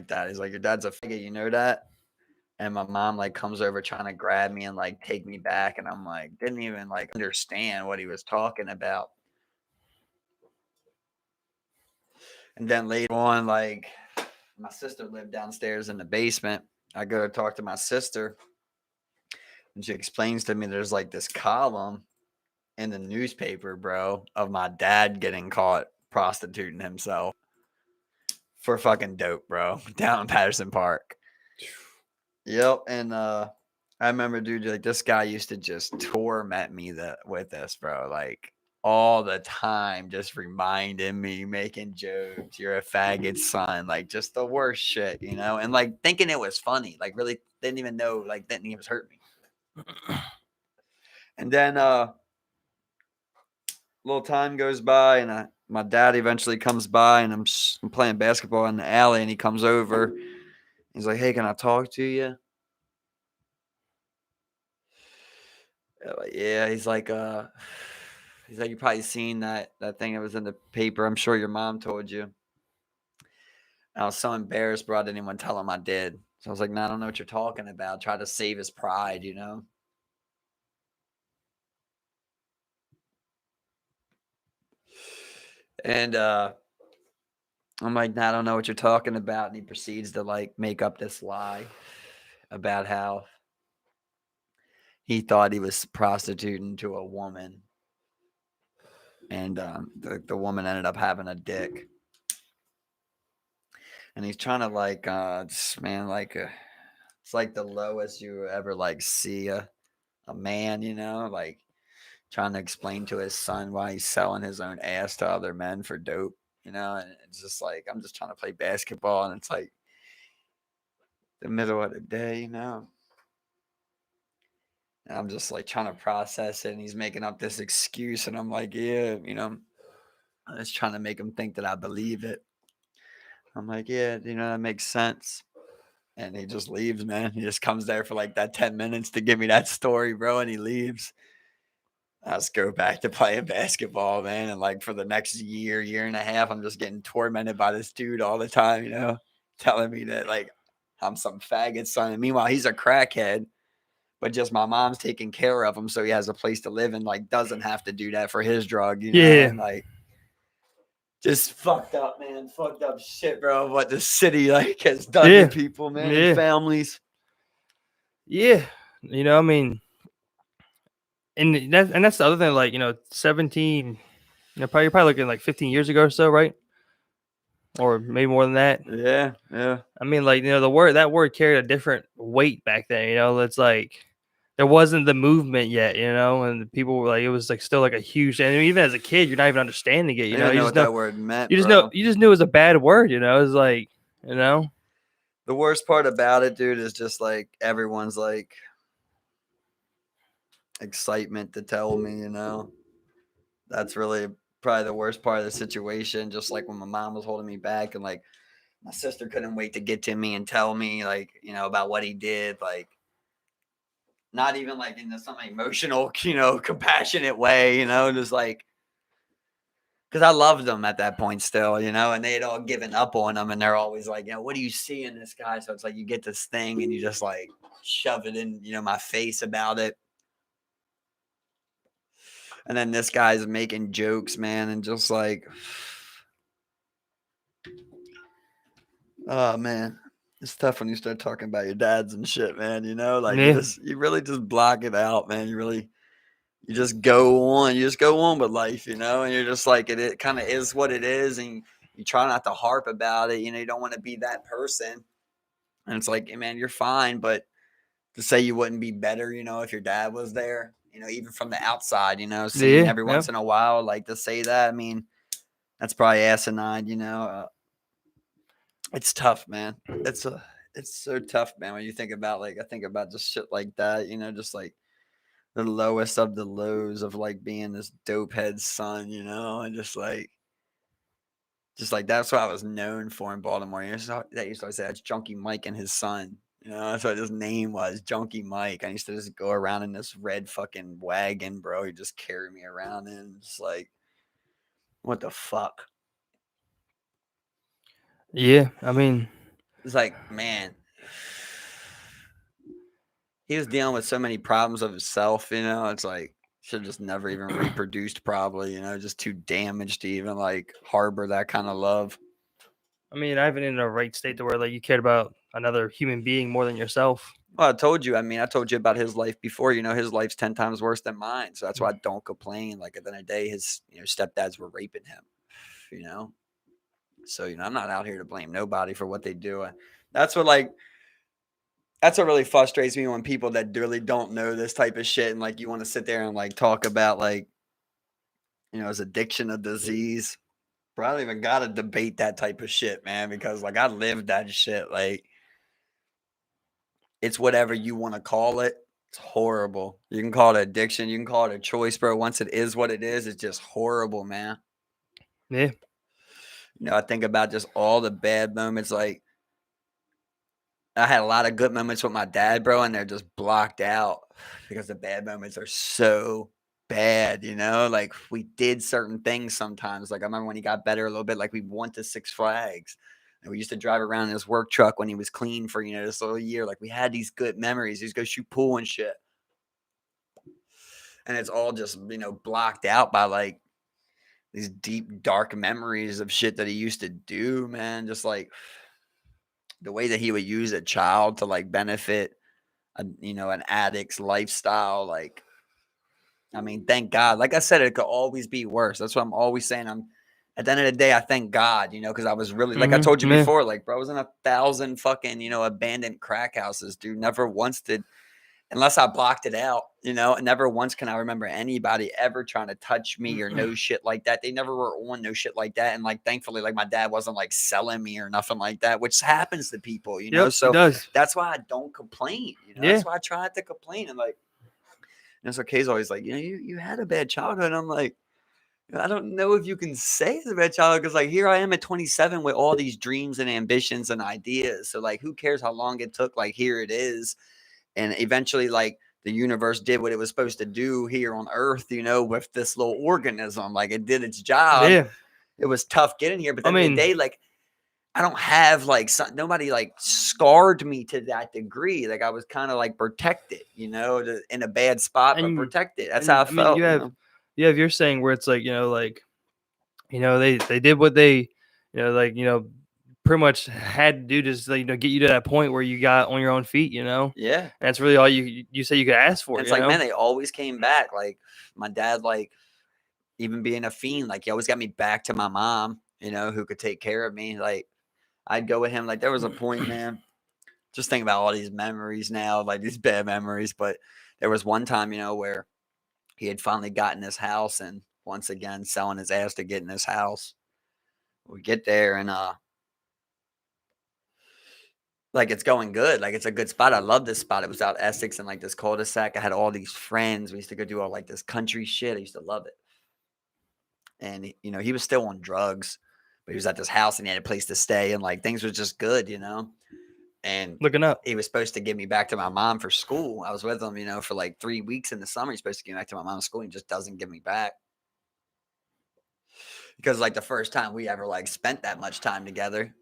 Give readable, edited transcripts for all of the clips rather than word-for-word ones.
like that. He's like, your dad's a faggot, you know that? And my mom like comes over trying to grab me and like take me back, and I'm like, didn't even like understand what he was talking about. And then later on, like my sister lived downstairs in the basement. I go to talk to my sister, and she explains to me there's like this column in the newspaper, bro, of my dad getting caught prostituting himself for fucking dope, bro, down in Patterson Park. Yep, and I remember, dude, like this guy used to just torment me with this, bro, like all the time, just reminding me, making jokes. You're a faggot, son, like just the worst shit, and like thinking it was funny, like really didn't even know, like didn't even hurt me. And then little time goes by, and my dad eventually comes by, and I'm playing basketball in the alley, and he comes over. He's like, "Hey, can I talk to you?" Yeah, he's like, you probably seen that thing that was in the paper. I'm sure your mom told you. And I was so embarrassed, bro. I didn't even tell him I did. So I was like, "No, I don't know what you're talking about." Try to save his pride. And I'm like, "No, I don't know what you're talking about." And he proceeds to like make up this lie about how he thought he was prostituting to a woman, and the woman ended up having a dick. And he's trying to like, man, like it's like the lowest you ever like see a man, like trying to explain to his son why he's selling his own ass to other men for dope, and it's just like I'm just trying to play basketball, and it's like the middle of the day. And I'm just like trying to process it, and he's making up this excuse, and I'm like, yeah, I'm just trying to make him think that I believe it. I'm like, yeah, that makes sense. And he just leaves, man. He just comes there for like that 10 minutes to give me that story, bro, and he leaves. I just go back to playing basketball, man. And like for the next year and a half, I'm just getting tormented by this dude all the time, telling me that like I'm some faggot son. And meanwhile, he's a crackhead, but just my mom's taking care of him, so he has a place to live and like doesn't have to do that for his drug, Yeah. and like just fucked up, man. Fucked up shit, bro. What the city like has done to people, man, and families. Yeah. I mean, and that's the other thing, like, 17, you're probably looking like 15 years ago or so, right? Or maybe more than that. Yeah. I mean, like, that word carried a different weight back then, it's like there wasn't the movement yet, and people were like, it was like still like a huge, and even as a kid, you're not even understanding it, I didn't know what that word meant, you just bro. you just knew it was a bad word, it's like, The worst part about it, dude, is just like everyone's like excitement to tell me, That's really probably the worst part of the situation. Just like when my mom was holding me back, and like my sister couldn't wait to get to me and tell me, like, about what he did, like not even like in some emotional, compassionate way, just like because I loved them at that point still, and they had all given up on them, and they're always like, what do you see in this guy? So it's like you get this thing and you just like shove it in, my face about it. And then this guy's making jokes, man, and just like, oh man, it's tough when you start talking about your dads and shit, man. Like you really just block it out, man. You just go on, with life, and you're just like it kind of is what it is, and you try not to harp about it. You don't want to be that person, and it's like, hey, man, you're fine, but to say you wouldn't be better, if your dad was there, even from the outside, seeing every once in a while, like to say that, I mean, that's probably asinine, it's tough, man. It's so tough, man. When you think about I think about just shit like that, just like the lowest of the lows of like being this dope head son, and just like that's what I was known for in Baltimore. That used to always say that's Junkie Mike and his son. That's what his name was, Junkie Mike. I used to just go around in this red fucking wagon, bro. He just carried me around, and just like, what the fuck? Yeah, I mean, it's like, man, he was dealing with so many problems of himself, you know. It's like should have just never even reproduced, probably, you know, just too damaged to even like harbor that kind of love. I mean, I haven't in a right state to where like you cared about another human being more than yourself. Well, I told you. I mean, I told you about his life before. You know, his life's 10 times worse than mine. So that's why I don't complain. Like at the end of the day, his stepdads were raping him. You know, so I'm not out here to blame nobody for what they do. That's what like that's what really frustrates me when people that really don't know this type of shit and like you want to sit there and like talk about like is addiction a disease? Bro, I don't even gotta debate that type of shit, man, because like I lived that shit. Like it's whatever you want to call it. It's horrible. You can call it addiction. You can call it a choice, bro. Once it is what it is, it's just horrible, man. Yeah. I think about just all the bad moments. Like I had a lot of good moments with my dad, bro, and they're just blocked out because the bad moments are so bad, Like we did certain things sometimes. Like I remember when he got better a little bit, like we went to Six Flags. And we used to drive around in his work truck when he was clean for, this little year. Like we had these good memories. He used to go shoot pool and shit. And it's all just, blocked out by like these deep, dark memories of shit that he used to do, man. Just like the way that he would use a child to like benefit an addict's lifestyle. Like, I mean, thank God. Like I said, it could always be worse. That's what I'm always saying. At the end of the day, I thank God, because I was really, like I told you Yeah. before, like, bro, I was in 1,000 fucking, abandoned crack houses, dude. Never once did, unless I blocked it out, and never once can I remember anybody ever trying to touch me or no shit like that. They never were on no shit like that. And like, thankfully, like my dad wasn't like selling me or nothing like that, which happens to people, Yep, So it does. that's why I don't complain, Yeah. That's why I try not to complain. And like, so Kay's always like, you had a bad childhood. And I'm like, I don't know if you can say it's a bad childhood because, like, here I am at 27 with all these dreams and ambitions and ideas. So, like, who cares how long it took? Like, here it is. And eventually, like, the universe did what it was supposed to do here on Earth, with this little organism. Like, it did its job. Yeah. It was tough getting here. But I at the end of the mean- day, like, I don't have, like, nobody, like, scarred me to that degree. Like, I was kind of, like, protected, in a bad spot, but And- protected. That's and, how I I mean, felt. you have your saying where it's like, they did what they, pretty much had to do to just, get you to that point where you got on your own feet, Yeah. And that's really all you say you could ask for. And it's like, man, they always came back. Like my dad, like even being a fiend, like he always got me back to my mom, who could take care of me. Like I'd go with him. Like there was a point, man. Just think about all these memories now, like these bad memories. But there was one time, where he had finally gotten his house and once again selling his ass to get in his house. We get there and like it's going good. Like it's a good spot. I love this spot. It was out Essex and like this cul-de-sac. I had all these friends. We used to go do all like this country shit. I used to love it. And he was still on drugs, but he was at this house and he had a place to stay and like things were just good, And Looking up. he was supposed to give me back to my mom for school. I was with him, for like 3 weeks in the summer. He's supposed to give me back to my mom's school. And he just doesn't give me back. Because like the first time we ever like spent that much time together.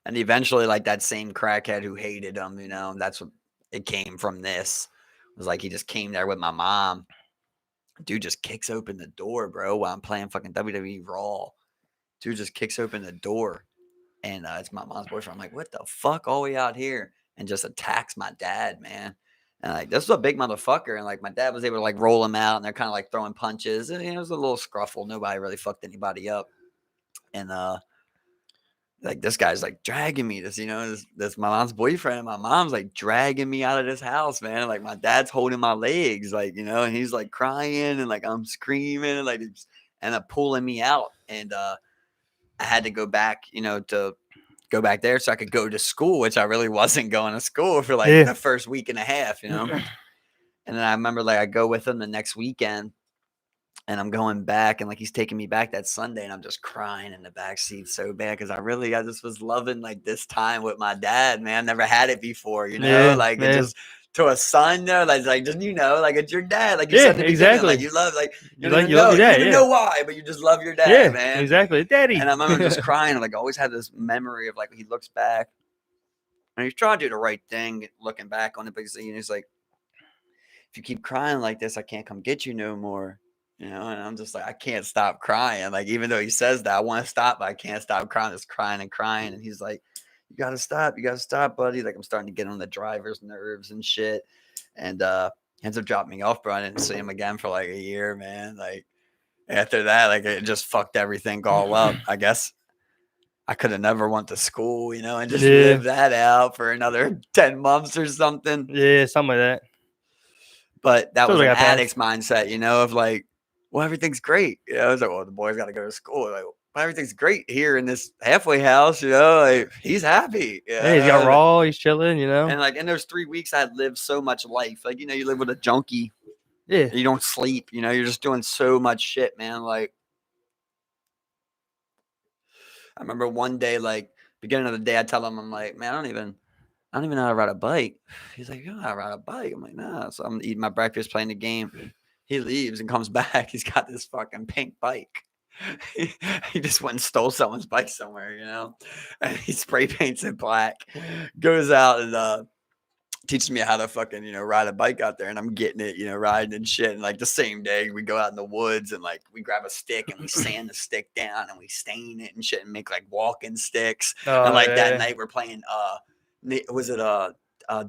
And eventually, like that same crackhead who hated him, that's what it came from. This it was like he just came there with my mom. Dude just kicks open the door, bro, while I'm playing fucking WWE Raw. Dude just kicks open the door, and it's my mom's boyfriend. I'm like, what the fuck? All we out here, and just attacks my dad, man. And like this was a big motherfucker, and like my dad was able to like roll him out, and they're kind of like throwing punches, and it was a little scruffle. Nobody really fucked anybody up, and like this guy's like dragging me. This my mom's boyfriend, and my mom's like dragging me out of this house, man. Like my dad's holding my legs, like and he's like crying and like I'm screaming and like it just end up pulling me out. And I had to go back, to go back there so I could go to school, which I really wasn't going to school for like the first week and a half, And then I remember like I go with him the next weekend. And I'm going back and like he's taking me back that Sunday and I'm just crying in the back seat so bad because I just was loving like this time with my dad, man. Never had it before, Yeah, like man. it just to a son, though, like just like it's your dad, like you Yeah, said in the beginning, exactly. like you love, like you You don't like even you love know, your you dad, don't even yeah. know why, but you just love your dad, Yeah, man. exactly. Daddy. And I remember just crying, like I always had this memory of like he looks back and he's trying to do the right thing, looking back on it, because he's like, if you keep crying like this, I can't come get you no more. And I'm just like, I can't stop crying. Like, even though he says that, I want to stop, but I can't stop crying. Just crying and crying. And he's like, you gotta stop, buddy. Like, I'm starting to get on the driver's nerves and shit. And he ends up dropping me off, bro. I didn't see him again for like a year, man. Like, after that, like it just fucked everything all up. I guess I could have never went to school, and just Yeah. lived that out for another 10 months or something. Yeah, something like that. But that was Totally an got passed. addict's mindset, of like, well, everything's great. It's like, well, the boy's got to go to school. Like, well, everything's great here in this halfway house. Like he's happy. Yeah, he's got raw. He's chilling. And like in those 3 weeks, I had lived so much life. Like you live with a junkie. Yeah. You don't sleep. You're just doing so much shit, man. Like I remember one day, like beginning of the day, I tell him, I'm like, man, I don't even know how to ride a bike. He's like, you don't know how to ride a bike. I'm like, nah. So I'm eating my breakfast, playing the game. He leaves and comes back. He's got this fucking pink bike. He just went and stole someone's bike somewhere, and he spray paints it black, goes out and teaches me how to fucking, ride a bike out there. And I'm getting it, riding and shit. And like the same day we go out in the woods and like we grab a stick and we sand the stick down and we stain it and shit and make like walking sticks. And like that night we're playing, was it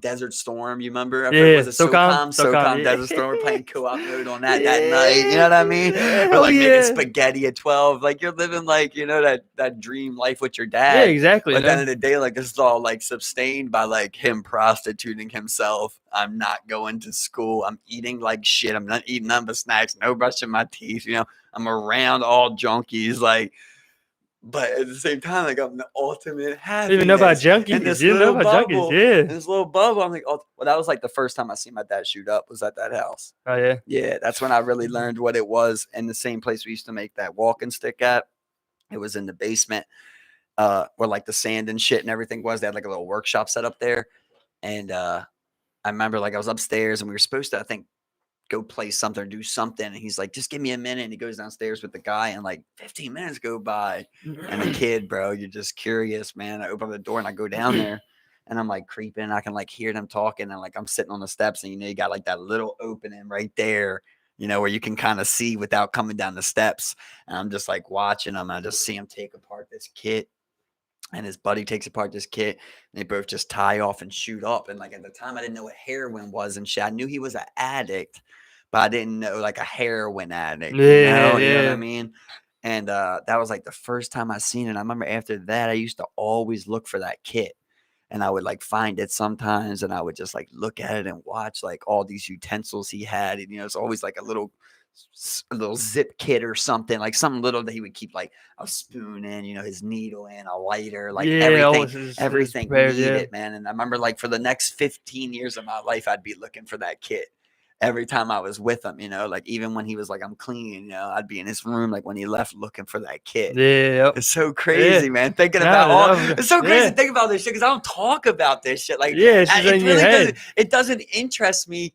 Desert Storm? You remember? Was it SOCOM? SOCOM, Desert Storm. We're playing co-op mode on that night. You know what I mean? We're like making spaghetti at 12. Like you're living like, that dream life with your dad. Yeah, exactly. But at the end of the day, like this is all like sustained by like him prostituting himself. I'm not going to school. I'm eating like shit. I'm not eating none but snacks. No brushing my teeth. I'm around all junkies. Like, but at the same time, like I'm the ultimate happiness. You didn't know about junkies. In this You didn't know little about bubble. junkies. Yeah. In this little bubble. I'm like, oh, well, that was like the first time I seen my dad shoot up was at that house. Oh yeah. Yeah, that's when I really learned what it was. In the same place we used to make that walking stick at. It was in the basement, where like the sand and shit and everything was. They had like a little workshop set up there, and I remember like I was upstairs and we were supposed to, I think, go play something or do something. And he's like, just give me a minute. And he goes downstairs with the guy and like 15 minutes go by. And the kid, bro, you're just curious, man. I open up the door and I go down there and I'm like creeping. I can like hear them talking and like I'm sitting on the steps and you got like that little opening right there, where you can kind of see without coming down the steps. And I'm just like watching them. I just see him take apart this kit. And his buddy takes apart this kit and they both just tie off and shoot up. And like at the time I didn't know what heroin was and shit. I knew he was an addict, but I didn't know like a heroin addict. You know what I mean? And that was like the first time I seen it. I remember after that I used to always look for that kit. And I would like find it sometimes and I would just like look at it and watch like all these utensils he had. And it's always like a little zip kit or something, like something little that he would keep like a spoon in, his needle in, a lighter, like everything needed, man. And I remember like for the next 15 years of my life, I'd be looking for that kit every time I was with him, like even when he was like, I'm clean, I'd be in his room, like when he left looking for that kit. Yeah. It's so crazy, man. Thinking about it's so crazy to think about this shit because I don't talk about this shit. Like, it's just in your head. It doesn't interest me.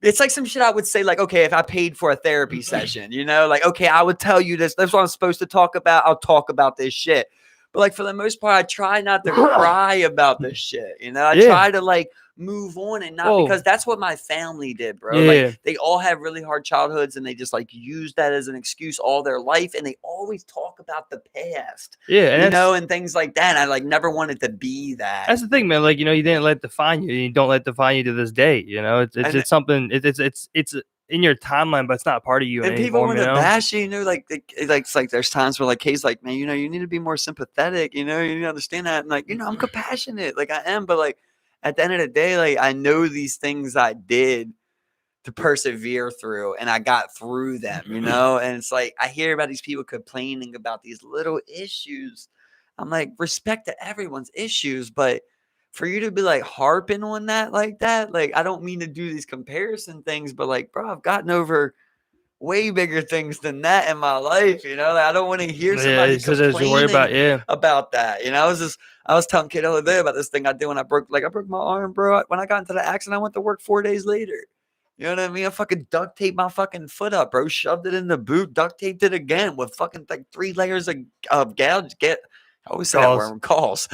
It's like some shit I would say, like, okay, if I paid for a therapy session, like, okay, I would tell you this. That's what I'm supposed to talk about. I'll talk about this shit. But like for the most part, I try not to cry about this shit. I try to like move on and not because that's what my family did, bro. Like they all had really hard childhoods and they just like used that as an excuse all their life. And they always talk about the past. Yeah. And things like that. And I like never wanted to be that. That's the thing, man. Like, you didn't let it define you. You don't let it define you to this day. It's something, it's in your timeline, but it's not part of you. And people want to bash you, like it's like there's times where like Kay's like, man, you need to be more sympathetic, you need to understand that. And like, I'm compassionate, like I am, but like at the end of the day, like I know these things I did to persevere through and I got through them, and it's like I hear about these people complaining about these little issues. I'm like, respect to everyone's issues, but for you to be like harping on that like that, like I don't mean to do these comparison things, but like, bro, I've gotten over way bigger things than that in my life. You know, like, I don't want to hear somebody because there's a worry about about that. You know, I was telling kid the other day about this thing I did when I broke my arm, bro. When I got into the accident, I went to work 4 days later. You know what I mean? I fucking duct taped my fucking foot up, bro. Shoved it in the boot, duct taped it again with fucking like 3 layers of gouge. I always say that word, galls,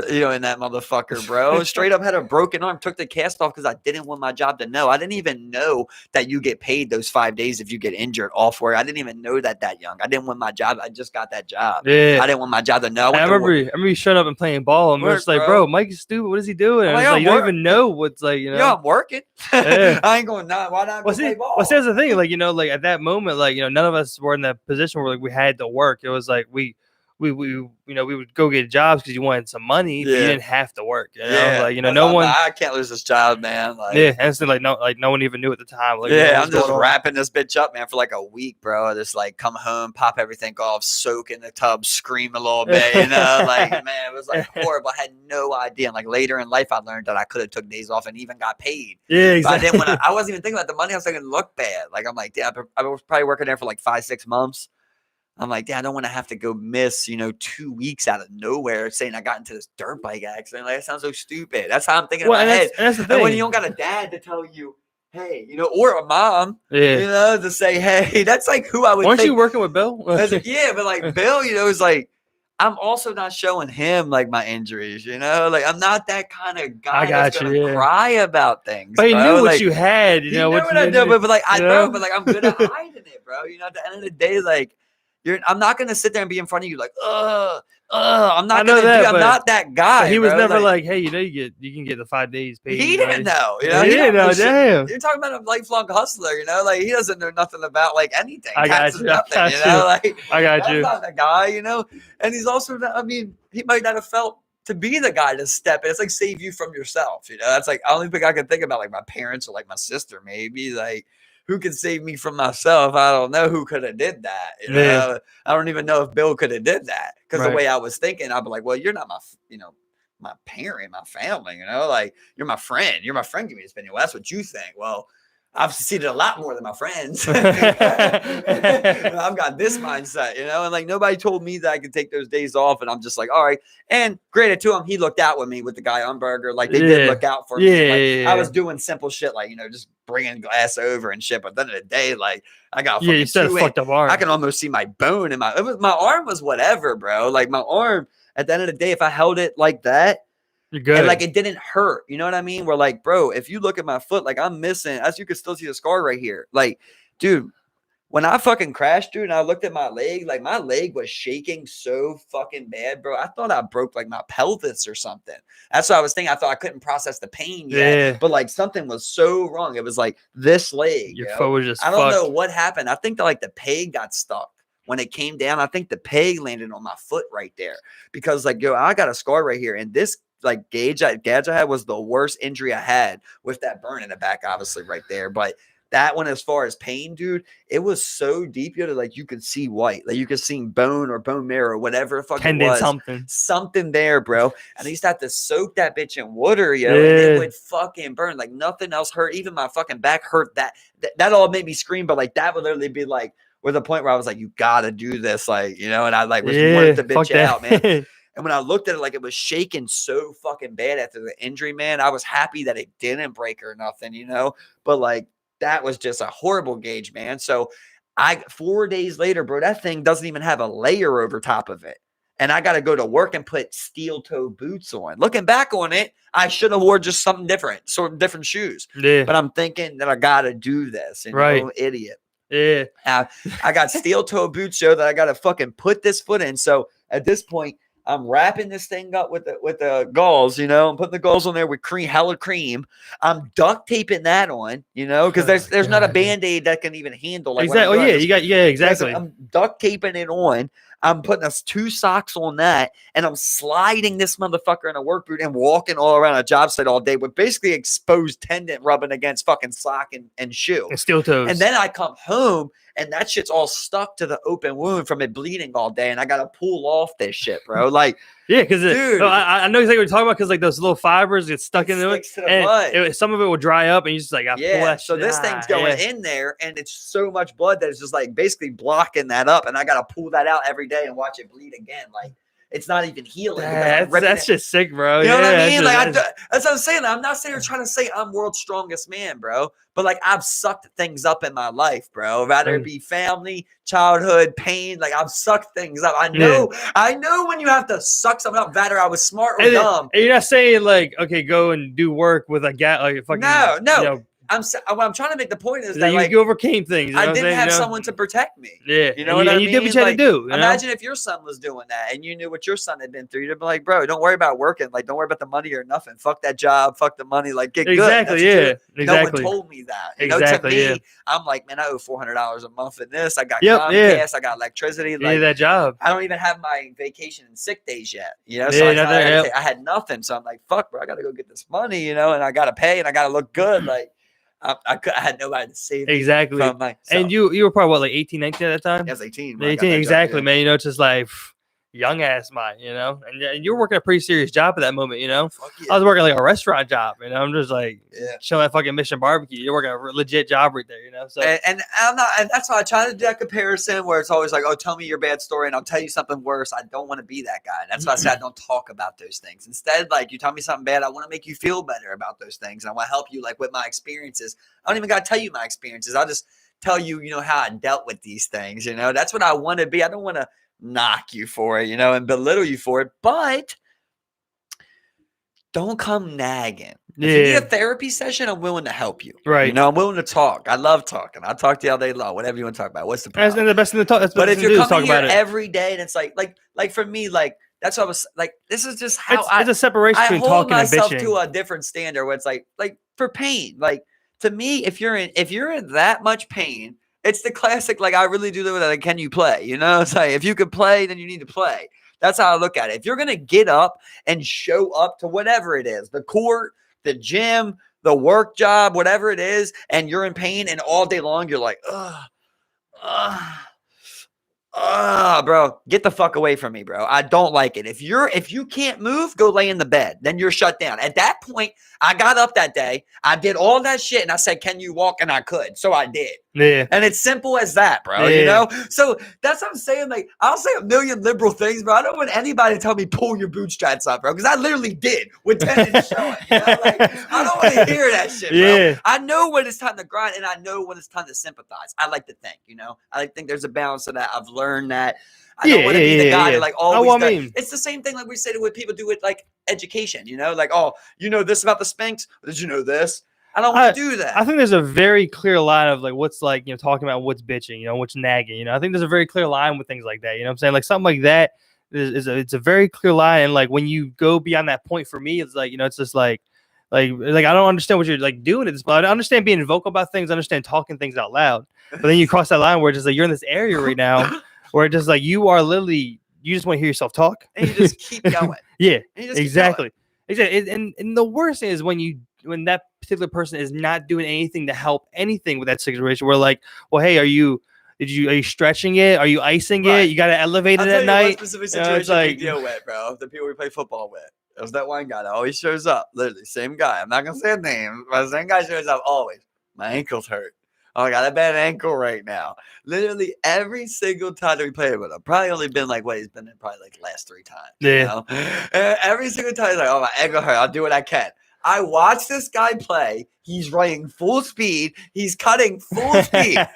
you know, in that motherfucker, bro. Straight up had a broken arm, took the cast off because I didn't want my job to know. I didn't even know that you get paid those 5 days if you get injured off work. I didn't even know that young. I didn't want my job. I just got that job. Yeah. I didn't want my job to know. I remember you showing up and playing ball, and we're just like, bro, Mike is stupid. What is he doing? And like, you don't even know what's like, you know. Yeah, I'm working. Yeah. I ain't going, why not go play ball? Well, see, that's the thing. Like, you know, like at that moment, like, you know, none of us were in that position where like we had to work. It was like we you know, we would go get jobs because you wanted some money, but you didn't have to work. You know? Like, you know, no one. I can't lose this job, man. Like, yeah, and it's like no one even knew at the time. Like, yeah, I'm just wrapping this bitch up, man, for like a week, bro. I just like come home, pop everything off, soak in the tub, scream a little bit, you know, like, man, it was like horrible. I had no idea. And like later in life, I learned that I could have took days off and even got paid. Yeah, exactly. But I didn't want to. I wasn't even thinking about the money. I was thinking look bad. Like I'm like, yeah, I was probably working there for like 5-6 months. I'm like, I don't want to have to go miss, you know, 2 weeks out of nowhere saying I got into this dirt bike accident. Like, that sounds so stupid. That's how I'm thinking in my head. And that's the thing. And when you don't got a dad to tell you, hey, you know, or a mom, you know, to say, hey, that's like who I would Weren't you working with Bill? Yeah, but like Bill, you know, is like, I'm also not showing him like my injuries, you know, like I'm not that kind of guy that's gonna cry about things. But he knew what like, you had, you know what I do, but like I know, but like I'm good at hiding it, bro. You know, at the end of the day, like I'm not gonna sit there and be in front of you like, I'm not gonna I'm not that guy. He was never like, hey, you know, you can get the 5 days paid. He didn't know, you know. He didn't know. Damn, you're talking about a lifelong hustler, you know, like he doesn't know nothing about like anything. I got you. Nothing, you know, like I got you. That's not the guy, you know. And he's also not, I mean, he might not have felt to be the guy to step in. It's like save you from yourself, you know. That's like I only think I can think about like my parents or like my sister, maybe like. Who could save me from myself? I don't know who could have did that. You know? I don't even know if Bill could have did that because the way I was thinking, I'd be like, well, you're not my, you know, my parent, my family, you know, like you're my friend. You're my friend. Give me this opinion. Well, that's what you think. Well, I've succeeded a lot more than my friends. I've got this mindset, you know, and like nobody told me that I could take those days off. And I'm just like, all right. And granted to him, he looked out with me with the guy on Burger. Like they did look out for me. Like, I was doing simple shit like, you know, just bringing glass over and shit. But at the end of the day, like I got you said a fucked up arm. I can almost see my bone in my arm was whatever, bro. Like my arm at the end of the day, if I held it like that, you're good. And like it didn't hurt. You know what I mean? We're like, bro, if you look at my foot, like I'm missing, as you can still see the scar right here. Like, dude, when I fucking crashed, dude, and I looked at my leg, like my leg was shaking so fucking bad, bro. I thought I broke like my pelvis or something. That's what I was thinking. I thought I couldn't process the pain yet. But like something was so wrong. It was like this leg. Your foot was just I don't know what happened. I think that like the peg got stuck. When it came down, I think the peg landed on my foot right there. Because like, yo, I got a scar right here. And this like gauge I had was the worst injury I had with that burn in the back, obviously right there. But that one, as far as pain, dude, it was so deep, you know, like you could see white, like you could see bone or bone marrow or whatever fucking was. Something there, bro. And I used to have to soak that bitch in water, yo, and it would fucking burn. Like nothing else hurt. Even my fucking back hurt. That all made me scream, but like that would literally be like with the point where I was like, you gotta do this, like, you know, and I like was wanted the bitch out, man. And when I looked at it, like it was shaking so fucking bad after the injury, man, I was happy that it didn't break or nothing, you know, but like that was just a horrible gauge, man. So 4 days later, bro, that thing doesn't even have a layer over top of it. And I got to go to work and put steel toe boots on. Looking back on it, I should have wore just something different, sort of different shoes. Yeah. But I'm thinking that I got to do this. And right. I'm an idiot. Yeah. I got steel toe boots, so that I got to fucking put this foot in. So at this point, I'm wrapping this thing up with the gauze, you know. I'm putting the gauze on there with hella cream. I'm duct taping that on, you know, because there's not a Band-Aid that can even handle. Like exactly. Exactly. I'm duct taping it on. I'm putting us 2 socks on that, and I'm sliding this motherfucker in a work boot and walking all around a job site all day with basically exposed tendon rubbing against fucking sock and shoe. And steel toes. And then I come home, and that shit's all stuck to the open wound from it bleeding all day, and I got to pull off this shit, bro. Like, Yeah, because Dude. I know exactly what you're talking about. Because like those little fibers get stuck into it, sticks to the and blood. some of it will dry up, and you just like pull Yeah, that so shit. this thing's going in there, and it's so much blood that it's just like basically blocking that up, and I gotta pull that out every day and watch it bleed again. Like it's not even healing. That's just sick, bro. You know what I mean? Just, that's what I'm saying. I'm not sitting here trying to say I'm world's strongest man, bro. But like I've sucked things up in my life, bro. Rather it be family, childhood, pain. Like I've sucked things up. I know when you have to suck something up. Rather I was smart or dumb. And you're not saying like, okay, go and do work with a guy, like fucking. No. You know, what I'm trying to make the point is that you overcame things. I didn't have someone to protect me. Yeah, you know what I mean. You did what you had to do. Imagine if your son was doing that, and you knew what your son had been through. You'd be like, bro, don't worry about working. Like, don't worry about the money or nothing. Fuck that job. Fuck the money. Like, get good. Exactly. No one told me that. To me, I'm like, man, I owe $400 a month in this. I got Comcast. I got electricity. Like that job. I don't even have my vacation and sick days yet. So I had nothing. So I'm like, fuck, bro, I got to go get this money. And I got to pay, and I got to look good. Like. I had nobody to save me. Exactly. From myself. And you were probably what, like 18, 19 at that time? Yeah, I was 18. 18, exactly, man. It's just like young ass mind, and you're working a pretty serious job at that moment, Fuck yeah. I was working like a restaurant job, I'm just like chilling at fucking Mission Barbecue. You're working a legit job right there, So and I'm not, and that's why I try to do that comparison where it's always like, oh, tell me your bad story and I'll tell you something worse. I don't want to be that guy. And that's why I said I don't talk about those things. Instead, like you tell me something bad, I want to make you feel better about those things. And I want to help you like with my experiences. I don't even got to tell you my experiences. I'll just tell you, how I dealt with these things. That's what I want to be. I don't want to knock you for it, and belittle you for it, but don't come nagging. If you need a therapy session, I'm willing to help you. Right. I'm willing to talk. I love talking. I'll talk to you all day long, whatever you want to talk about. What's the problem? That's the best thing to talk. That's but if you're coming here every day and it's like for me, like that's what I was like, this is just how it's a separation between talking and bitching. I hold myself to a different standard where it's like for pain, like to me, if you're in that much pain, it's the classic, like, I really do live with that. Like, can you play? It's like, if you could play, then you need to play. That's how I look at it. If you're going to get up and show up to whatever it is, the court, the gym, the work job, whatever it is, and you're in pain and all day long, you're like, bro, get the fuck away from me, bro. I don't like it. If you can't move, go lay in the bed. Then you're shut down. At that point, I got up that day. I did all that shit and I said, can you walk? And I could. So I did. Yeah. And it's simple as that, bro. So that's what I'm saying. Like, I'll say a million liberal things, bro. I don't want anybody to tell me pull your bootstraps up, bro. Because I literally did with tendons showing. Like, I don't want to hear that shit, bro. Yeah. I know when it's time to grind and I know when it's time to sympathize. I like to think, I like to think there's a balance of that. I've learned that. I don't want to be the guy that like always it's the same thing like we say to what people do with like education, like, oh, this about the Spanx? Did you know this? I don't want to do that. I think there's a very clear line of like what's like, talking about what's bitching, what's nagging, I think there's a very clear line with things like that. You know what I'm saying? Like something like that it's a very clear line. And like when you go beyond that point, for me, it's like, it's just like I don't understand what you're like doing at this point. I understand being vocal about things, I understand talking things out loud. But then you cross that line where it's just like you're in this area right now where it's just like you are literally, you just want to hear yourself talk. And you just keep going. Yeah, exactly. And the worst thing is when that particular person is not doing anything to help anything with that situation. We're like, well, hey, are you stretching it? Are you icing it? You got to elevate it at night. What specific situation we deal with, bro? The people we play football with. There's that one guy that always shows up. Literally, same guy. I'm not gonna say his name, but the same guy shows up always. My ankle's hurt. Oh, I got a bad ankle right now. Literally every single time that we played with him, probably only been like he's been in probably like the last 3 times. Yeah. And every single time he's like, oh, my ankle hurt. I'll do what I can. I watch this guy play. He's running full speed. He's cutting full speed.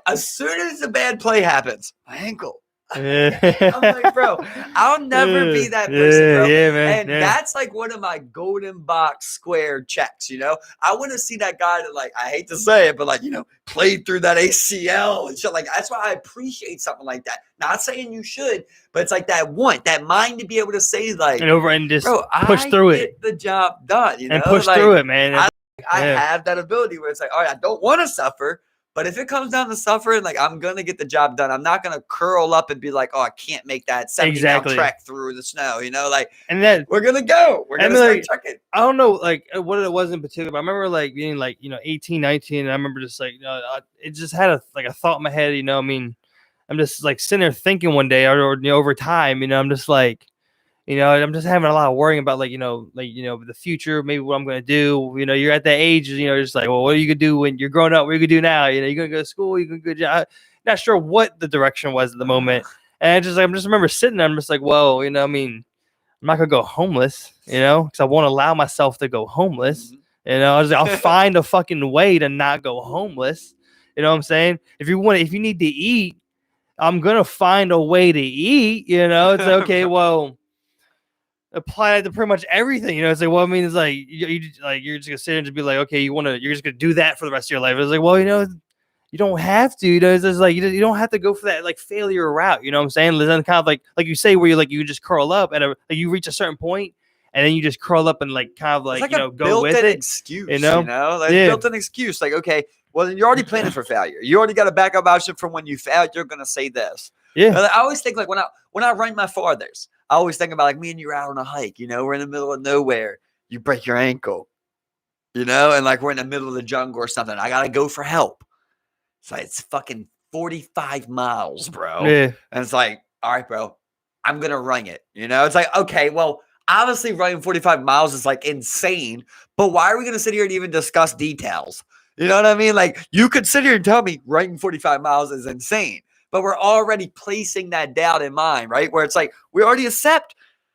As soon as the bad play happens, my ankle. I'm like, bro, I'll never be that person, bro. Yeah, man. And that's like one of my golden box square checks, I want to see that guy that, like, I hate to say it, but like, played through that ACL and shit. Like, that's why I appreciate something like that. Not saying you should, but it's like that mind to be able to say, like, and just bro, push through it. Get the job done, and push through it, man. I have that ability where it's like, all right, I don't want to suffer. But if it comes down to suffering, like, I'm going to get the job done. I'm not going to curl up and be like, oh, I can't make that 70-mile trek through the snow, like, and then we're going to go. We're going to start trekking. I don't know, like, what it was in particular, but I remember, like, being, like, 18, 19, and I remember just, like, it just had a thought in my head, I mean, I'm just, like, sitting there thinking one day or over time, I'm just, like, You know, I'm just having a lot of worrying about the future, maybe what I'm gonna do. You know, you're at that age, just like, well, what are you gonna do when you're growing up? What are you gonna do now? You know, you're gonna go to school, you're gonna go to job. Not sure what the direction was at the moment. And I just remember sitting there, I'm just like, well, I mean, I'm not gonna go homeless, because I won't allow myself to go homeless. I'll find a fucking way to not go homeless. You know what I'm saying? If you need to eat, I'm gonna find a way to eat. It's like, okay, well, apply that to pretty much everything. It's like, well, I mean, it's like you're just gonna sit and just be like, okay, you're just gonna do that for the rest of your life. It's like, well, you don't have to. It's just like you don't have to go for that like failure route. You know what I'm saying? Then kind of like you say, where you just curl up and you reach a certain point, and then you just curl up and like kind of like, it's like go with it. Excuse, like built-in excuse. Like, okay, well, then you're already planning for failure. You already got a backup option from when you failed. You're gonna say this. Yeah. I always think like when I run my farthers, I always think about like me and you are out on a hike. We're in the middle of nowhere. You break your ankle. And like we're in the middle of the jungle or something. I gotta go for help. It's like it's fucking 45 miles, bro. Yeah. And it's like, all right, bro, I'm gonna run it. It's like, okay, well, obviously running 45 miles is like insane, but why are we gonna sit here and even discuss details? You know what I mean? Like you could sit here and tell me running 45 miles is insane, but we're already placing that doubt in mind, right? Where it's like we already accept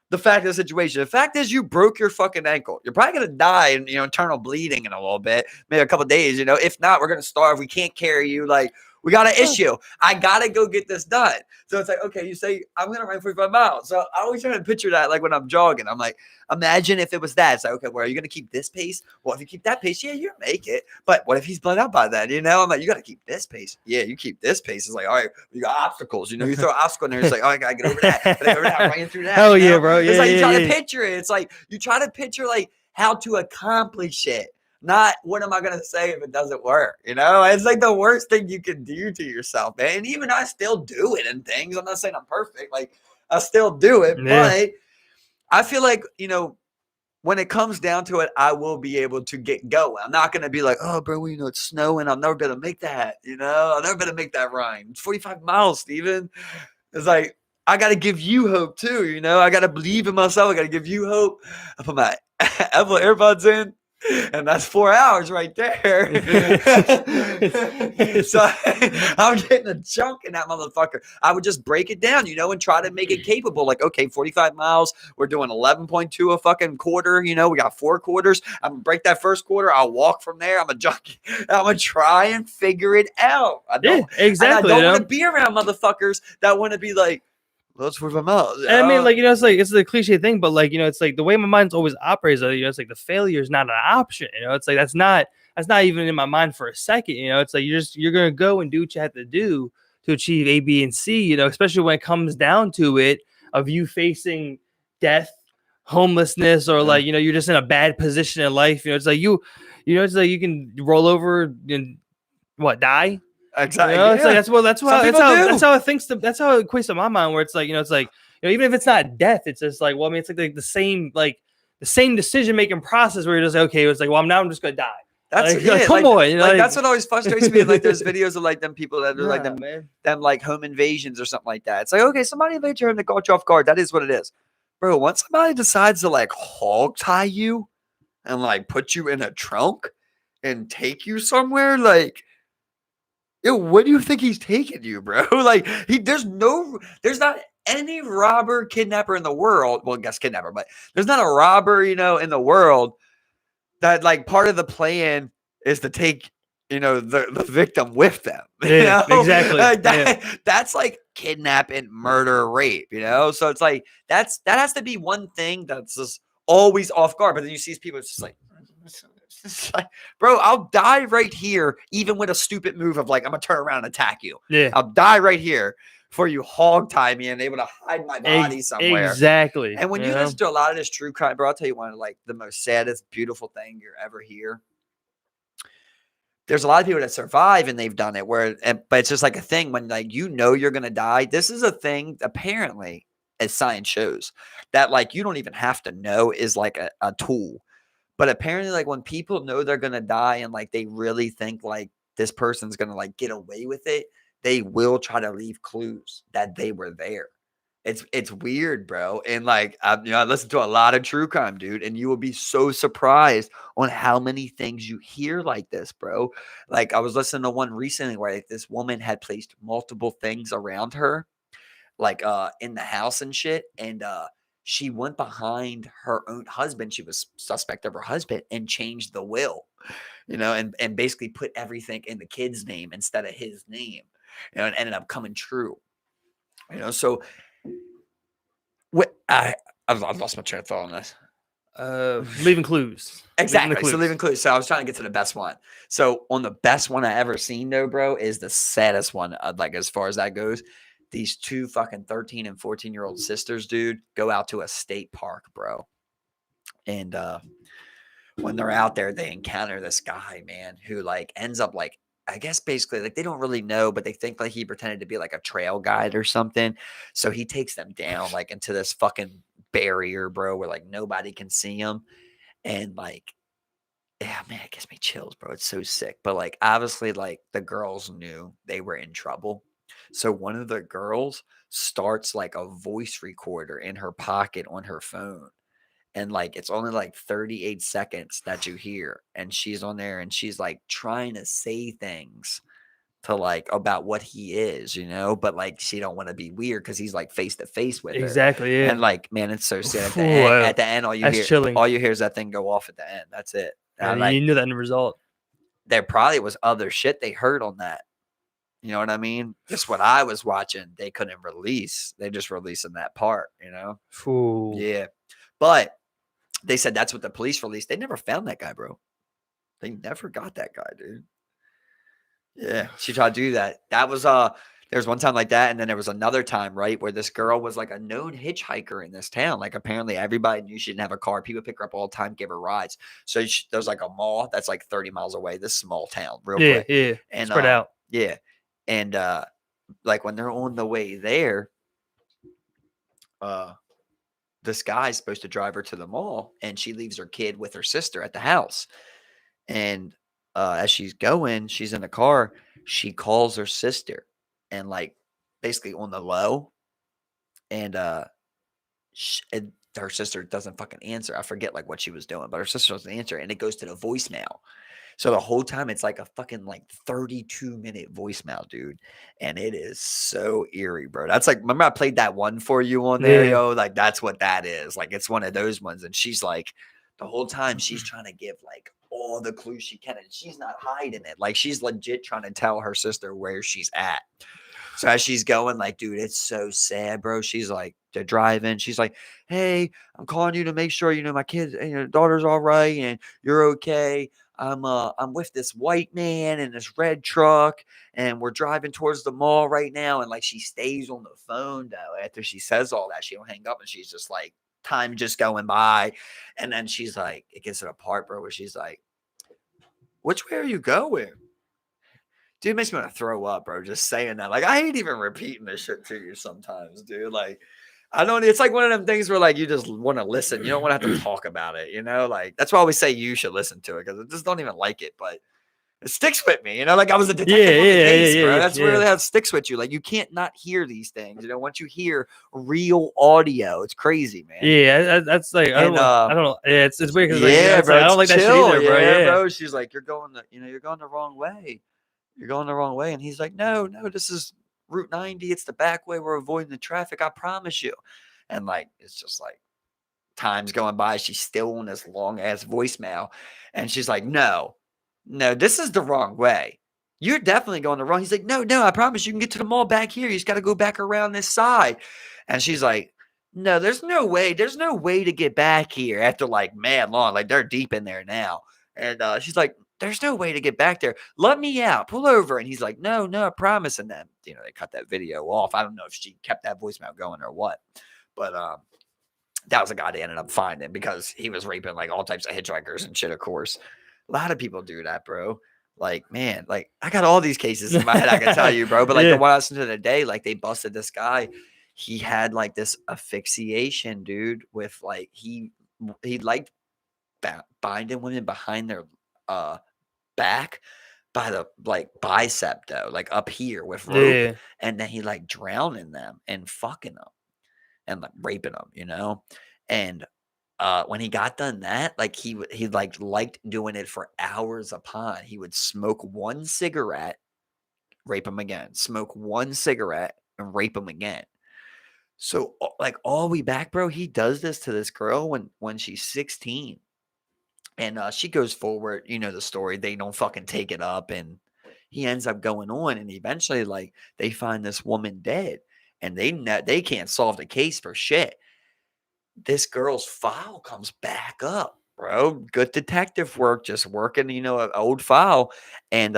the fact of the situation. The fact is you broke your fucking ankle. You're probably going to die in, internal bleeding in a little bit, maybe a couple of days, If not, we're going to starve. We can't carry you. Like, we got an issue. I got to go get this done. So it's like, okay, you say, I'm going to run 45 miles. So I always try to picture that, like when I'm jogging. I'm like, imagine if it was that. It's like, okay, well, are you going to keep this pace? Well, if you keep that pace, yeah, you'll make it. But what if he's blown out by then? I'm like, you got to keep this pace. Yeah, you keep this pace. It's like, all right, you got obstacles. You throw an obstacle in there. It's like, oh, I got to get over that. But over that, running through that. Hell yeah, bro. It's like you try to picture it. It's like you try to picture like how to accomplish it. Not what am I going to say if it doesn't work, It's like the worst thing you can do to yourself, man. And even I still do it in things. I'm not saying I'm perfect. Like, I still do it. Yeah. But I feel like, when it comes down to it, I will be able to get going. I'm not going to be like, oh, bro, it's snowing. I'll never be able to make that, I'll never be able to make that rhyme. It's 45 miles, Steven. It's like, I got to give you hope too, I got to believe in myself. I got to give you hope. I put my Apple AirPods in. And that's 4 hours right there. So I'm getting a chunk in that motherfucker. I would just break it down, and try to make it capable. Like, okay, 45 miles. We're doing 11.2 a fucking quarter. We got 4 quarters. I'm going to break that first quarter. I'll walk from there. I'm going to try and figure it out. Exactly. I don't want to be around motherfuckers that want to be like, well, that's 45 miles. And I mean, like, it's the cliche thing, but like, it's like the way my mind's always operates, it's like the failure is not an option. It's like that's not even in my mind for a second. It's like you're gonna go and do what you have to do to achieve A, B, and C. Especially when it comes down to it, of you facing death, homelessness, or like you're just in a bad position in life. It's like it's like you can roll over and die. Exactly. It's like that's how it thinks. That's how it equates to my mind. Where it's like even if it's not death, it's just like, well, I mean, it's like the same decision making process where you're just like, okay, it's like, well, I'm just gonna die. That's come on, that's what always frustrates me. Like there's videos of like them people that do like them like home invasions or something like that. It's like, okay, somebody invade your home to caught you off guard. That is what it is, bro. Once somebody decides to like hog tie you and like put you in a trunk and take you somewhere, like. Yo, where do you think he's taking you, bro? Like, there's not any robber, kidnapper in the world. Well, I guess kidnapper, but there's not a robber, in the world that like part of the plan is to take, the victim with them. Yeah, exactly. Like that's like kidnap and murder, rape, So it's like that has to be one thing that's just always off guard. But then you see these people, it's just like. It's like, bro, I'll die right here, even with a stupid move of like, I'm gonna turn around and attack you. Yeah, I'll die right here before you hog tie me and able to hide my body somewhere. Exactly. And when you listen to a lot of this true crime, bro, I'll tell you one of like the most saddest, beautiful thing you're ever hear. There's a lot of people that survive and they've done it but it's just like a thing when like you're gonna die. This is a thing apparently, as science shows, that like you don't even have to know is like a tool. But apparently, like when people know they're gonna die and like they really think like this person's gonna like get away with it, they will try to leave clues that they were there. It's weird, bro. And like I listen to a lot of true crime, dude, and you will be so surprised on how many things you hear like this, bro. Like I was listening to one recently where like, this woman had placed multiple things around her, like in the house and shit, and she went behind her own husband. She was suspect of her husband and changed the will, and basically put everything in the kid's name instead of his name, and ended up coming true. So what I've lost my train of thought on this. Leaving clues. Exactly. So leaving clues. So I was trying to get to the best one. So on the best one I ever seen though, bro, is the saddest one. Like as far as that goes, these two fucking 13 and 14-year-old sisters, dude, go out to a state park, bro. And when they're out there, they encounter this guy, man, who like ends up like, I guess basically like they don't really know, but they think like he pretended to be like a trail guide or something. So he takes them down like into this fucking barrier, bro, where like nobody can see him. And like, yeah, man, it gives me chills, bro. It's so sick. But like, obviously, like the girls knew they were in trouble. So one of the girls starts like a voice recorder in her pocket on her phone. And like, it's only like 38 seconds that you hear. And she's on there and she's like trying to say things to like about what he is, but like she don't want to be weird because he's like face to face with her. Exactly. Yeah. And like, man, it's so sad. Ooh, At the end, all you that's chilling. hear is that thing go off at the end. That's it. And Like, you knew that in the result. there probably was other shit they heard on that. You know what I mean? Just what I was watching, they couldn't release. They just releasing that part, Ooh. Yeah. But they said that's what the police released. They never found that guy, bro. They never got that guy, dude. Yeah. She tried to do that. That was there's one time like that, and then there was another time, right, where this girl was like a known hitchhiker in this town. Like apparently everybody knew she didn't have a car. People pick her up all the time, give her rides. So there's like a mall that's like 30 miles away. This small town, real quick. Yeah, And spread out. Yeah, and like when they're on the way there, this guy's supposed to drive her to the mall, and she leaves her kid with her sister at the house. And as she's going, she's in the car. She calls her sister, and like basically on the low, and her sister doesn't fucking answer. I forget like what she was doing, but her sister doesn't answer, and it goes to the voicemail. So the whole time it's like a fucking like 32-minute voicemail, dude. And it is so eerie, bro. That's like, remember I played that one for you on there, yo? Like that's what that is. Like it's one of those ones. And she's like, the whole time she's trying to give like all the clues she can, and she's not hiding it. Like she's legit trying to tell her sister where she's at. So as she's going, like, dude, it's so sad, bro. She's like, they're driving. She's like, hey, I'm calling you to make sure, my kids and your daughter's all right and you're okay. I'm with this white man in this red truck, and we're driving towards the mall right now. And like she stays on the phone though. After she says all that, she don't hang up, and she's just like, time just going by. And then she's like, it gets to the part, bro, where she's like, which way are you going? Dude, it makes me want to throw up, bro, just saying that. Like, I hate even repeating this shit to you sometimes, dude. Like, it's like one of them things where, like, you just want to listen. You don't want to have to talk about it, Like, that's why I always say you should listen to it, because I just don't even like it, but it sticks with me, Like, I was a detective on the case, bro. That's really how it sticks with you. Like, you can't not hear these things, Once you hear real audio, it's crazy, man. Yeah, that's like, I don't know. Yeah, it's weird because bro, I don't like that shit either, bro. Yeah, bro. She's like, you're going the wrong way. You're going the wrong way. And he's like, no, this is Route 90. It's the back way. We're avoiding the traffic. I promise you. And like, it's just like time's going by. She's still on this long ass voicemail. And she's like, no, this is the wrong way. You're definitely going the wrong. He's like, no, I promise you can get to the mall back here. You just got to go back around this side. And she's like, no, there's no way. There's no way to get back here after like mad long. Like they're deep in there now. And she's like, there's no way to get back there. Let me out. Pull over. And he's like, no, I promise. And then, they cut that video off. I don't know if she kept that voicemail going or what. But that was a guy they ended up finding because he was raping like all types of hitchhikers and shit, of course. A lot of people do that, bro. Like, man, like I got all these cases in my head I can tell you, bro. But like the one I listened to today, like they busted this guy. He had like this asphyxiation, dude, with like he liked binding women behind their back by the like bicep though, like up here with rope, and then he like drowning them and fucking them. and like raping them. And when he got done that, like he like liked doing it for hours upon. He would smoke one cigarette, rape him again, smoke one cigarette, and rape him again. So like all the way back, bro, he does this to this girl when she's 16. And she goes forward, the story. They don't fucking take it up, and he ends up going on, and eventually, like, they find this woman dead, and they can't solve the case for shit. This girl's file comes back up, bro. Good detective work, just working, an old file, and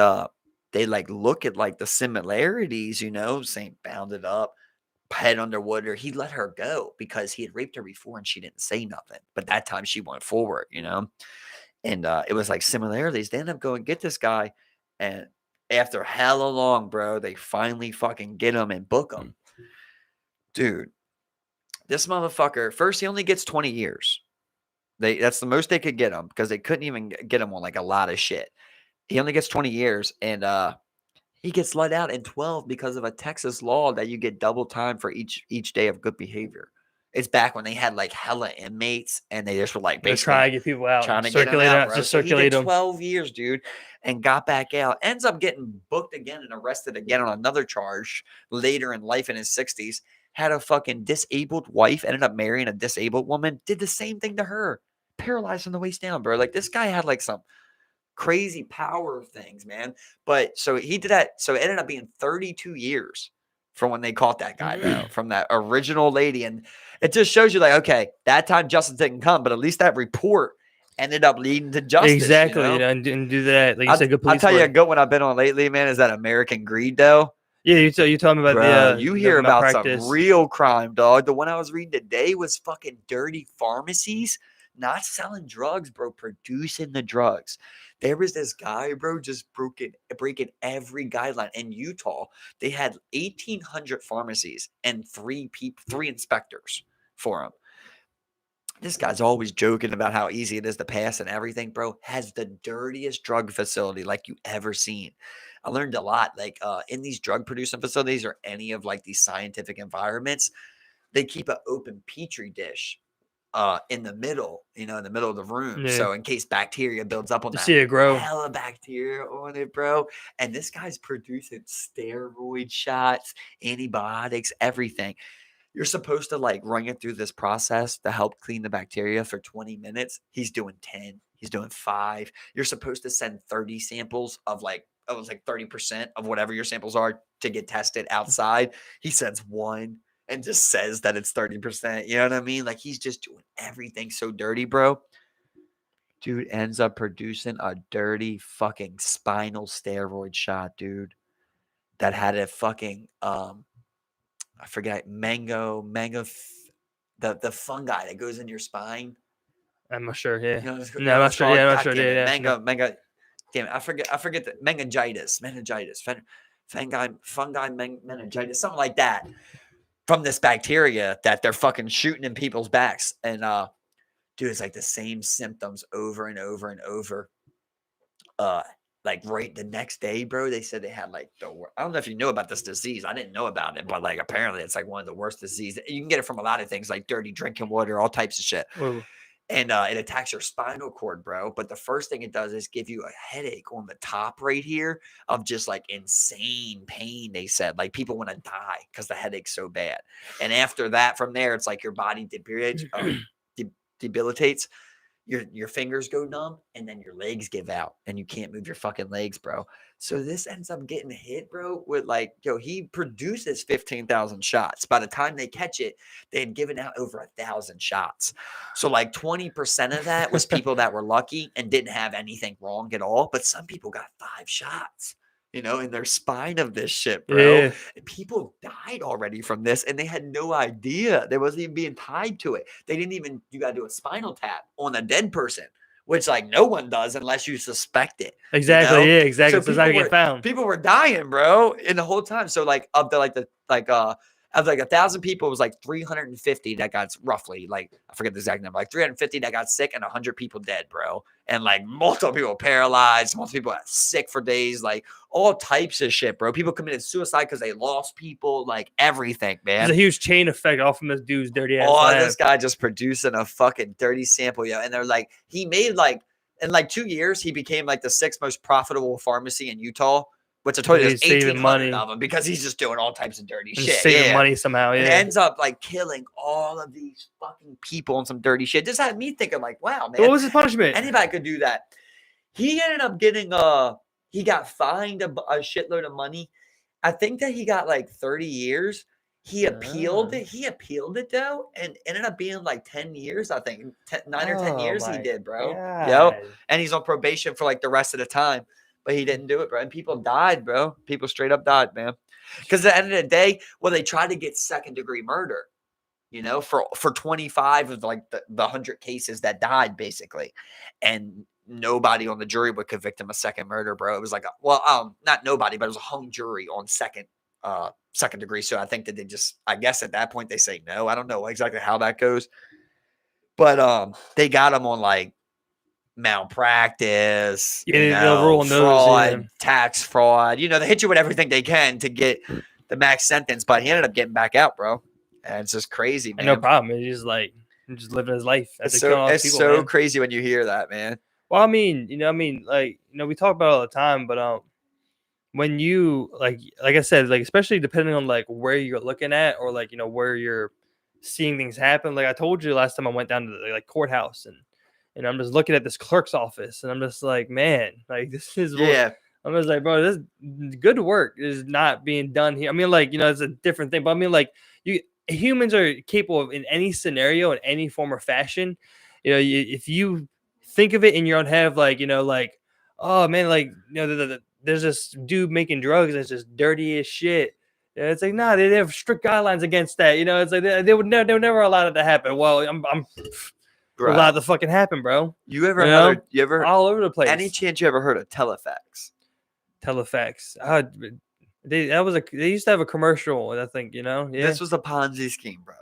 they like look at like the similarities, saying bounded up, head underwater. He let her go because he had raped her before, and she didn't say nothing. But that time she went forward. And it was like similarities. They end up going get this guy, and after hella long, bro, they finally fucking get him and book him. Dude, this motherfucker, first he only gets 20 years. That's the most they could get him because they couldn't even get him on like a lot of shit. He only gets 20 years, and he gets let out in 12 because of a Texas law that you get double time for each day of good behavior. It's back when they had like hella inmates, and they just were like They're basically trying to get people out, trying to get them circulate out, out, bro. just So he circulate did them. 12 years, dude, and got back out. Ends up getting booked again and arrested again on another charge later in life in his 60s. Had a fucking disabled wife, ended up marrying a disabled woman, did the same thing to her, paralyzed from the waist down, bro. Like this guy had like some crazy power things, man. But so he did that. So it ended up being 32 years from when they caught that guy, bro, from that original lady. And it just shows you, like, okay, that time justice didn't come, but at least that report ended up leading to justice. Exactly, and do that. Like you said, good police I'll tell you a work. good one I've been on lately, man, is that American Greed, though. Yeah, you told me about Bro, the you hear about malpractice. some real crime, dog. The one I was reading today was fucking dirty pharmacies, not selling drugs, bro, producing the drugs. There was this guy, bro, just breaking every guideline. In Utah, they had 1,800 pharmacies and three inspectors for them. This guy's always joking about how easy it is to pass and everything, bro. Has the dirtiest drug facility like you ever seen. I learned a lot. Like in these drug producing facilities or any of like these scientific environments, they keep an open petri dish in the middle, in the middle of the room. Yeah. So in case bacteria builds up on To that, see it grow. hella bacteria on it, bro. And this guy's producing steroid shots, antibiotics, everything. You're supposed to like run it through this process to help clean the bacteria for 20 minutes. He's doing 10. He's doing 5. You're supposed to send 30 samples of like, it was like 30% of whatever your samples are to get tested outside. He sends 1 and just says that it's 30%. You know what I mean? Like he's just doing everything so dirty, bro. Dude ends up producing a dirty fucking spinal steroid shot, dude, that had a fucking I forget mango, the fungi that goes in your spine. I'm not sure. Yeah. No, I'm not sure. Yeah, I'm not sure. Yeah, mango. Damn it, I forget the meningitis, fungi, meningitis, something like that. From this bacteria that they're fucking shooting in people's backs, and dude, it's like the same symptoms over and over and over. Like right the next day, bro, they said they had like I don't know if you know about this disease. I didn't know about it, but like apparently it's like one of the worst diseases. You can get it from a lot of things like dirty drinking water, all types of shit. Whoa. And it attacks your spinal cord, bro. But the first thing it does is give you a headache on the top right here of just like insane pain. They said like people want to die because the headache's so bad. And after that, from there, it's like your body debilitates. Your fingers go numb and then your legs give out and you can't move your fucking legs, bro. So this ends up getting hit, bro, with like, he produces 15,000 shots. By the time they catch it, they had given out over 1,000 shots. So like 20% of that was people that were lucky and didn't have anything wrong at all. But some people got 5 shots, in their spine of this shit, bro. Yeah. And people died already from this and they had no idea. They wasn't even being tied to it. They didn't even, you got to do a spinal tap on a dead person, which like no one does unless you suspect it. Exactly. Yeah, exactly. So it's not gonna get found. People were dying, bro, in the whole time. So like of the of like 1,000 people, it was like 350 that got roughly, like, I forget the exact number, like 350 that got sick and 100 people dead, bro. And like multiple people paralyzed, multiple people got sick for days, like all types of shit, bro. People committed suicide because they lost people, like everything, There's man. a huge chain effect off from this dude's dirty ass. Oh, lab. this guy just producing a fucking dirty sample, yo. And they're like, he made like, in like 2 years, he became like the 6th most profitable pharmacy in Utah. Which I told you, He's there's saving 1,800 money. of them because he's just doing all types of dirty And shit. saving money somehow, And yeah. ends up like killing all of these fucking people on some dirty shit. This had me thinking like, wow, man. What was his punishment? Anybody could do that. He ended up getting he got fined a shitload of money. I think that he got like 30 years. He appealed it. He appealed it though, and ended up being like 10 years. I think 9 or 10 years he did, bro. Yep. And he's on probation for like the rest of the time. But he didn't do it, bro. And people died, bro. People straight up died, man. Because at the end of the day, well, they tried to get second-degree murder, you know, for 25 of like the 100 cases that died, basically. And nobody on the jury would convict him of second murder, bro. It was like, not nobody, but it was a hung jury on second degree. So I think that they just, I guess at that point they say no. I don't know exactly how that goes. But they got him on like malpractice, fraud, tax fraud. You know, they hit you with everything they can to get the max sentence, but he ended up getting back out, bro. And it's just crazy, man. And no problem. He's just living his life. It's so crazy when you hear that, man. Well, I mean, we talk about it all the time, but when you like I said, like especially depending on like where you're looking at or like where you're seeing things happen. Like I told you last time I went down to the courthouse and I'm just looking at this clerk's office and I'm just like, man, like this is I'm just like, bro, this good work is not being done here. I mean, like, it's a different thing, but I mean, like humans are capable of in any scenario, in any form or fashion. If you think of it in your own head, like, oh man, like, there's this dude making drugs that's just dirty as shit. It's like, nah, they have strict guidelines against that. It's like they would never allow it to happen. Well, I'm allowed to fucking happen, bro. You ever all over the place? Any chance you ever heard of Telefax? Telefax. They used to have a commercial, I think, This was a Ponzi scheme, bro.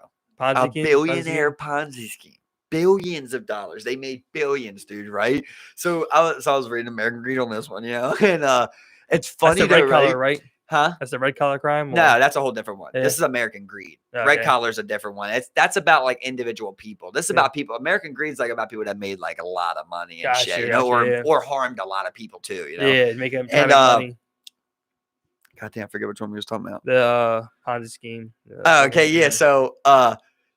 Billionaire Ponzi scheme. Billions of dollars. They made billions, dude, right? So I was reading American Greed on this one, and it's funny. That's the red collar, right? Huh? That's the red collar crime? No, that's a whole different one. Yeah. This is American Greed. Okay. Red collar is a different one. That's about like individual people. This is about people. American Greed is like about people that made like a lot of money and shit, or harmed a lot of people too, Yeah, making money. Goddamn, I forget which one we was talking about. The Ponzi scheme. Okay, yeah.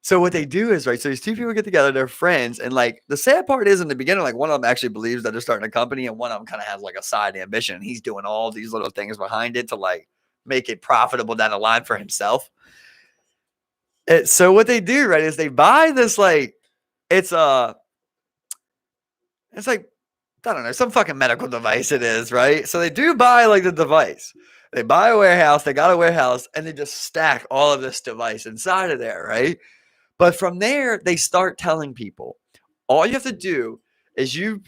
So what they do is, right, so these two people get together, they're friends, and like the sad part is in the beginning, like one of them actually believes that they're starting a company, and one of them kind of has like a side ambition, and he's doing all these little things behind it to like make it profitable down the line for himself. So what they do, right, is they buy this like it's like, I don't know, some fucking medical device it is, right? So they do buy like the device. They buy a warehouse, they got a warehouse, and they just stack all of this device inside of there, right? But from there, they start telling people, all you have to do is you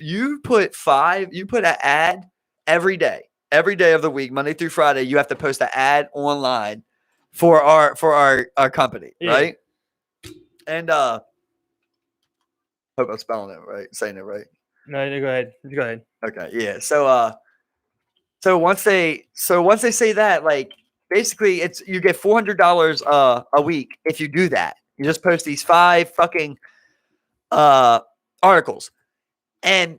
put an ad every day of the week, Monday through Friday. You have to post an ad online for our company, right? And hope I'm spelling it right, saying it right. No, go ahead. Okay, yeah. So once they say that, like basically you get $400 a week if you do that. You just post these 5 fucking articles. And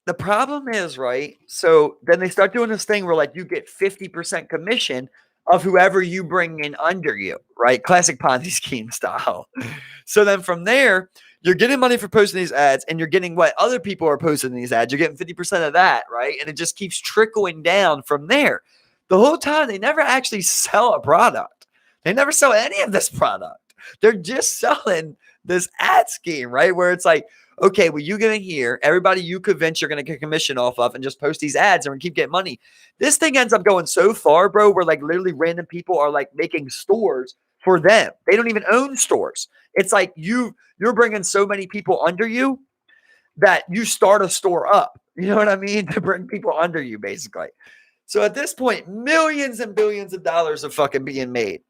the problem is, right? So then they start doing this thing where like you get 50% commission of whoever you bring in under you, right? Classic Ponzi scheme style. So then from there, you're getting money for posting these ads and you're getting what other people are posting in these ads. You're getting 50% of that, right? And it just keeps trickling down from there. The whole time, they never actually sell a product. They never sell any of this product. They're just selling this ad scheme, right? Where it's like, okay, well, you get in here, everybody you convince you're going to get commission off of and just post these ads and keep getting money. This thing ends up going so far, bro, where like literally random people are like making stores for them. They don't even own stores. It's like you're bringing so many people under you that you start a store up. You know what I mean? To bring people under you, basically. So at this point, millions and billions of dollars are fucking being made.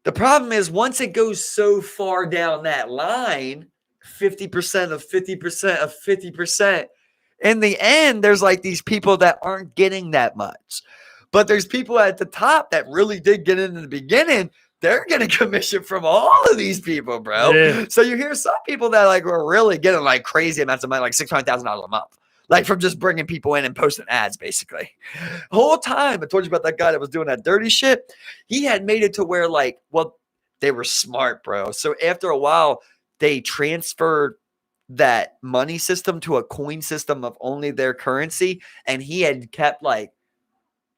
The problem is once it goes so far down that line, 50% of 50% of 50%, in the end, there's like these people that aren't getting that much. But there's people at the top that really did get in the beginning. They're getting commission from all of these people, bro. Yeah. So you hear some people that like were really getting like crazy amounts of money, like $600,000 a month, like from just bringing people in and posting ads, basically. The whole time I told you about that guy that was doing that dirty shit. He had made it to where like, well, they were smart, bro. So after a while, they transferred that money system to a coin system of only their currency, and he had kept like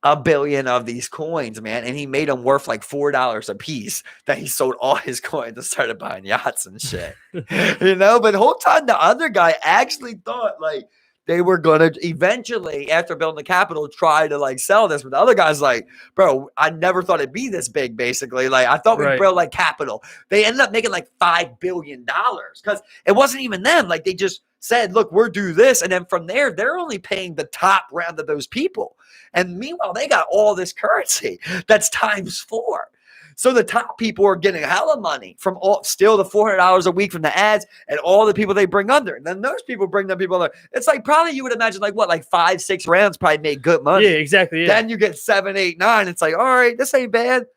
a billion of these coins, man, and he made them worth like $4 a piece. That he sold all his coins and started buying yachts and shit, you know. But the whole time, the other guy actually thought like they were gonna eventually, after building the capital, try to like sell this. But the other guy's like, bro, I never thought it'd be this big. Basically, like I thought we'd build like capital. They ended up making like $5 billion because it wasn't even them. Like they just said, look, we're do this, and then from there, they're only paying the top round of those people. And meanwhile, they got all this currency that's times 4. So the top people are getting hella money from all still the $400 a week from the ads and all the people they bring under. And then those people bring them people under. It's like probably you would imagine like what, like 5, 6 rounds probably make good money. Yeah, exactly. Yeah. Then you get 7, 8, 9. It's like, all right, this ain't bad.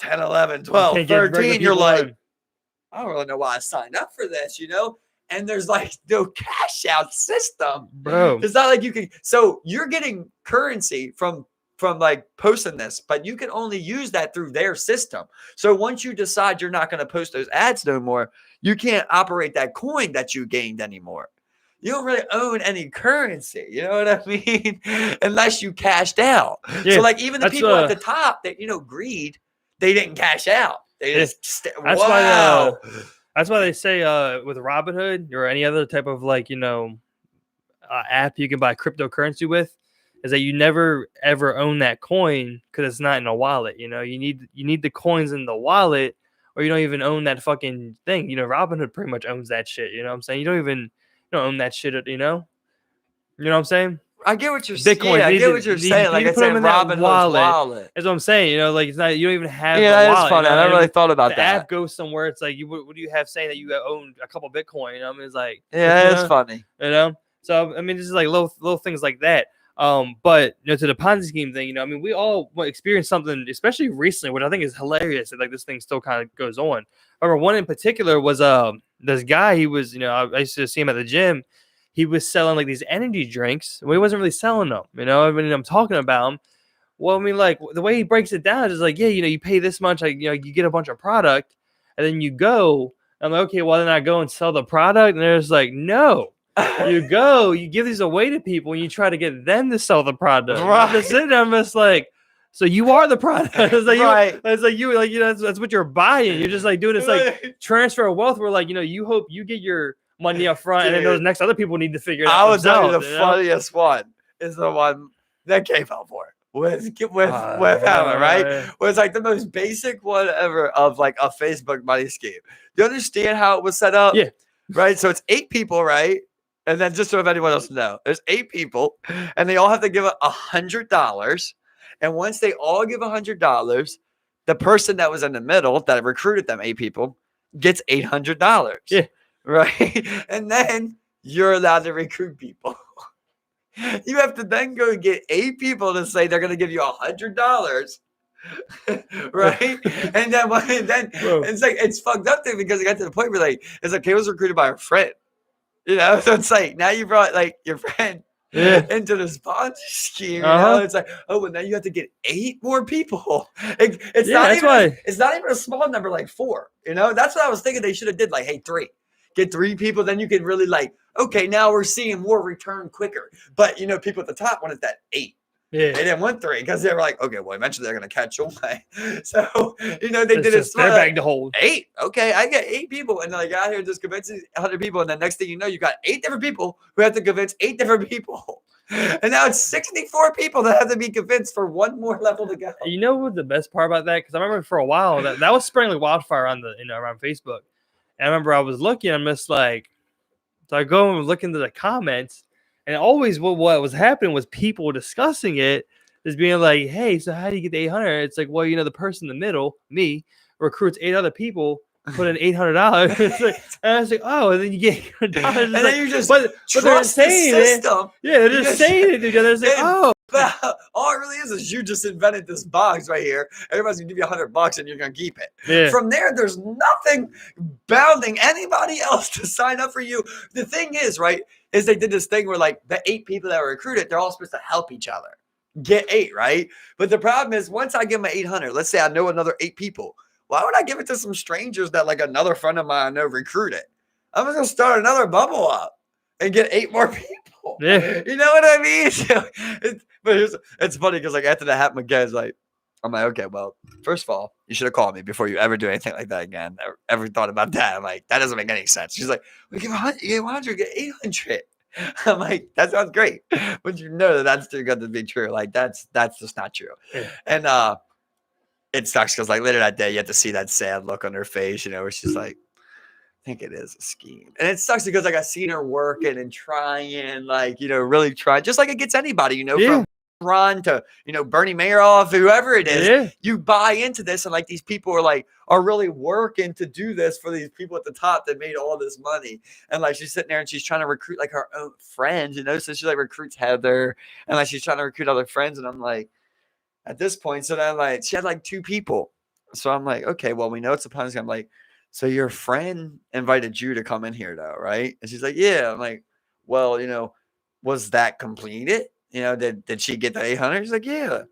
10, 11, 12, 13. You're like, I don't really know why I signed up for this, you know? And there's like no cash out system, bro. It's not like you can. So you're getting currency from like posting this, but you can only use that through their system. So once you decide you're not going to post those ads no more, you can't operate that coin that you gained anymore. You don't really own any currency. You know what I mean? Unless you cashed out. Yeah, so like even the people at the top that, you know, greed, they didn't cash out. They just, That's why they say with Robinhood or any other type of like, you know, app you can buy cryptocurrency with, is that you never ever own that coin because it's not in a wallet. You know, you need the coins in the wallet, or you don't even own that fucking thing. You know, Robinhood pretty much owns that shit. You know what I'm saying? You don't own that shit. You know what I'm saying? I get what you're saying. Yeah, I get what you're saying. Like it's in Robinhood's wallet. That's what I'm saying. You know, like it's not. You don't even have. Yeah, that is funny. I never really thought about that. The app goes somewhere. It's like, what do you have saying that you own a couple Bitcoin? You know, I mean, it's like, yeah, it's funny. You know, so I mean, this is like little things like that. But you know, to the Ponzi scheme thing, you know, I mean, we all experienced something, especially recently, which I think is hilarious. That like this thing still kind of goes on. I remember one in particular was this guy. He was, you know, I used to see him at the gym. He was selling like these energy drinks. Well, he wasn't really selling them, you know. I mean, I'm talking about him. Well, I mean, like the way he breaks it down is like, yeah, you know, you pay this much, like, you know, you get a bunch of product, and then you go. I'm like, okay, well then I go and sell the product, and they're just like, no, you go, you give these away to people, and you try to get them to sell the product. Right. I'm just like, so you are the product. It's like right. It's like you, like, you know, that's what you're buying. You're just like doing this like transfer of wealth, where like, you know, you hope you get your money up front, and then those next other people need to figure it out. I would tell you the funniest one is the one that came out for it with Helen, right? Was like the most basic one ever of like a Facebook money scheme. Do you understand how it was set up? Yeah. Right. So it's 8 people, right? And then just so if anyone else knows, there's 8 people, and they all have to give $100. And once they all give $100, the person that was in the middle that recruited them 8 people gets $800. Yeah. Right. And then you're allowed to recruit people. You have to then go get 8 people to say they're going to give you $100. Right. And then it's like, it's fucked up there because it got to the point where like, it's like, he was recruited by a friend, you know? So it's like, now you brought like your friend into the sponsor scheme. You know? It's like, oh, but now you have to get 8 more people. It's not even a small number like 4. You know, that's what I was thinking they should have did. Like, hey, 3. Get 3 people, then you can really like, okay, now we're seeing more return quicker. But you know, people at the top wanted that 8. Yeah, they didn't want 3 because they were like, okay, well, eventually they're gonna catch on. So you know, they did it. Their bag to hold. 8. Okay, I get 8 people, and then I got here and just convincing 100 people, and then next thing you know, you got 8 different people who have to convince 8 different people. And now it's 64 people that have to be convinced for one more level to go. You know what the best part about that? Because I remember for a while that was spreading like wildfire on the, you know, around Facebook. And I remember I was looking, I'm just like, so I go and look into the comments, and always what was happening was people discussing it, just being like, hey, so how do you get the 800? It's like, well, you know, the person in the middle, me, recruits 8 other people, put in $800. And I was like, oh, and then you get $800. And then you just but they're trust the saying it. system. Yeah, they're You just saying it to each other. It's like, oh. All it really is you just invented this box right here. Everybody's gonna give you $100 and you're gonna keep it. Yeah. From there, there's nothing bounding anybody else to sign up for you. The thing is, right, is they did this thing where like the 8 people that were recruited, they're all supposed to help each other get 8, right? But the problem is, once I give them 800, let's say I know another 8 people. Why would I give it to some strangers that like another friend of mine I know recruited? I'm just gonna start another bubble up and get 8 more people. Yeah. You know what I mean? So it's funny because like after that happened again, I'm like, okay, well, first of all, you should have called me before you ever do anything like that again. Ever thought about that? I'm like, that doesn't make any sense. She's like, we give 100, you get 100, get 800. I'm like, that sounds great, but you know that's too good to be true. Like that's just not true. Yeah. And it sucks because like later that day, you have to see that sad look on her face, you know, where she's like, I think it is a scheme. And it sucks because like I seen her working and trying, like, you know, really trying, just like it gets anybody, you know, from Ron to, you know, Bernie Madoff, whoever it is, you buy into this. And like these people are really working to do this for these people at the top that made all this money. And like she's sitting there and she's trying to recruit like her own friends, you know, so she like recruits Heather and like she's trying to recruit other friends. And I'm like, at this point, so then like she had like 2 people. So I'm like, okay, well, we know it's a Ponzi scheme. I'm like, so your friend invited you to come in here though, right? And she's like, yeah. I'm like, well, you know, was that completed? You know, did she get the 800? She's like, yeah.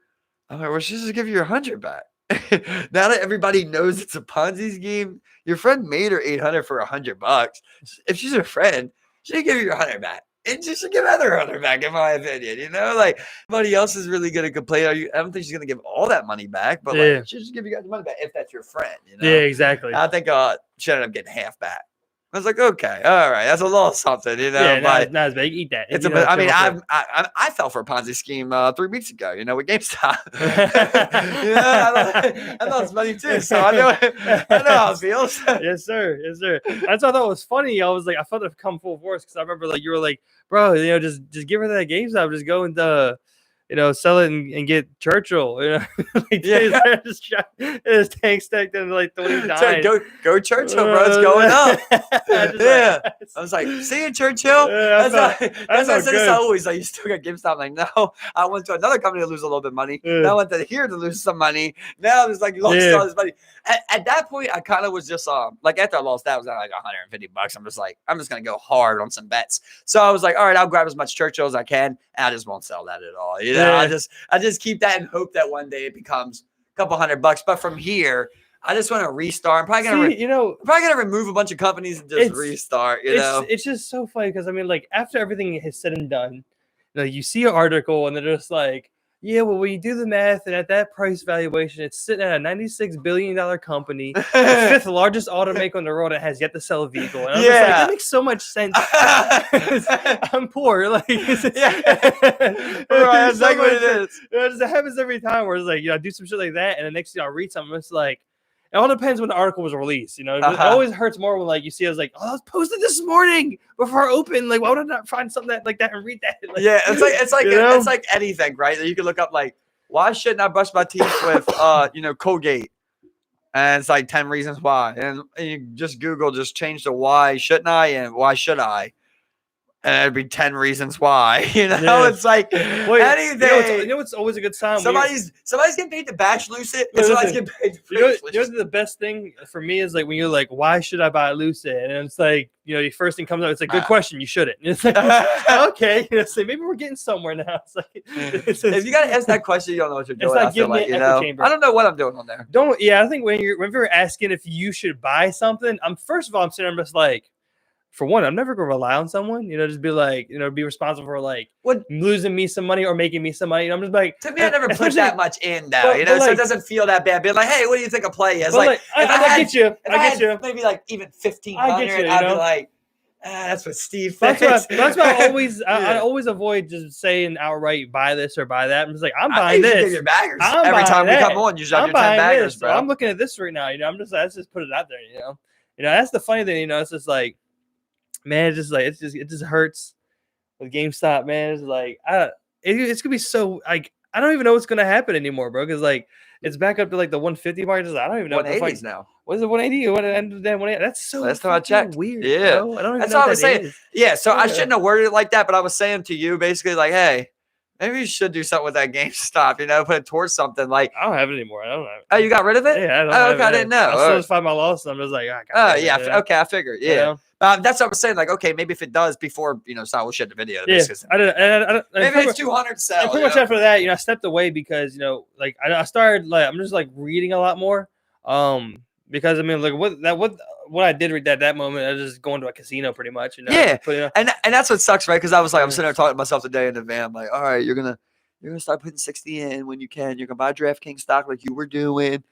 I'm like, well, she just give you your 100 back. Now that everybody knows it's a Ponzi scheme, your friend made her 800 for $100. If she's her friend, she'll give you your 100 back. And she should give Heather 100 back, in my opinion. You know, like nobody else is really gonna complain. I don't think she's gonna give all that money back, but like she should give you guys the money back if that's your friend. You know? Yeah, exactly. I think she ended up getting half back. I was like, okay, all right, that's a little something, you know. Yeah, but not as big. Eat that. It's I mean, I fell for a Ponzi scheme 3 weeks ago, you know, with GameStop. You know, I lost money too, so I know how it feels. Yes, sir. Yes, sir. That's what I thought was funny. I was like, I felt it come full force because I remember like you were like, bro, you know, just give her that GameStop, just go and you know, sell it and get Churchill. You know, like his tank stacked in like 29. Go Churchill, bro. It's going up. I was like, see you, Churchill. Yeah, that's what I said always. Like, you still got GameStop. I'm like, no, I went to another company to lose a little bit of money. Now I went to here to lose some money. Now it's like you lost all this money. At that point, I kind of was just like after I lost that, I was at like $150. I'm just like, I'm just gonna go hard on some bets. So I was like, all right, I'll grab as much Churchill as I can. And I just won't sell that at all. You know, I just keep that and hope that one day it becomes a couple $100. But from here, I just want to restart. I'm probably gonna remove a bunch of companies and just restart. You know, it's just so funny because I mean, like after everything is said and done, like you see an article and they're just like, yeah, well, when you do the math and at that price valuation, it's sitting at a $96 billion company, the 5th largest automaker in the world that has yet to sell a vehicle. And I'm just like, that makes so much sense. I'm poor. Like, that's like what it is. It happens every time where it's like, you know, I do some shit like that, and the next thing I read something, it's like, it all depends when the article was released. You know, it always hurts more when like you see I was like, oh, I was posted this morning before I opened. Like, why would I not find something like that and read that? Like, yeah, it's like anything, right? That you can look up like, why shouldn't I brush my teeth with you know, Colgate? And it's like 10 reasons why. And you just Google, just change the why shouldn't I and why should I? And it'd be 10 reasons why, you know. It's like anything. You know what's always a good sign. Somebody's getting paid to bash Lucid, and somebody's getting paid to you know the best thing for me is like when you're like, why should I buy Lucid? And it's like, you know, the first thing comes out, it's like, good question, you shouldn't. It's like, okay, you know, so maybe we're getting somewhere now. It's like, if you gotta ask that question, you don't know what you're doing. It's like giving me an echo chamber. I don't know what I'm doing on there. I think when you're asking if you should buy something, first of all, I'm sitting there just like, for one, I'm never gonna rely on someone, you know, just be like, you know, be responsible for like losing me some money or making me some money. You know, I'm just like, to me, I never put that much in though, you know, so it doesn't feel that bad. Being like, hey, what do you think a play is? Like, I get you. Maybe like even 1,500, I'd be like, that's what Steve thinks. That's why I always avoid just saying outright buy this or buy that. I'm just like, I'm buying this. Give your baggers every time we come on. You drop your 10 baggers, bro. I'm looking at this right now. You know, I'm just like, let's just put it out there. You know, that's the funny thing. You know, it's just like, man, it's just like it just hurts with GameStop, man. It's like it's gonna be so like I don't even know what's gonna happen anymore, bro. Because like it's back up to like the 150 mark. Just, I don't even know. If, 180s like, now. what is it 180? What ended that 180? That's so Last time I checked. weird, Yeah. bro. I don't even That's know what I what was that saying. is. Yeah. So I Yeah. shouldn't have worded it like that, but I was saying to you basically like, hey, maybe you should do something with that GameStop, put it towards something like. I don't have it anymore. I don't have it. Oh, you got rid of it? Yeah, I don't Oh, have okay, it. I didn't know. I solidified my loss, and I'm just like, Oh, God damn it, yeah. Okay, I figured. You Yeah. know? That's what I was saying. Like, okay, maybe if it does before, Sal will shut the video. Yeah, I didn't. And Maybe it's 200 sell. And pretty much after that, I stepped away because like I started like I'm just like reading a lot more. Because I mean, like what I did at that moment, I was just going to a casino pretty much. Yeah, But, and that's what sucks, right? Because I was like, I'm sitting there talking to myself today in the van. I'm like, all right, you're gonna start putting 60 in when you can. You're gonna buy DraftKings stock like you were doing.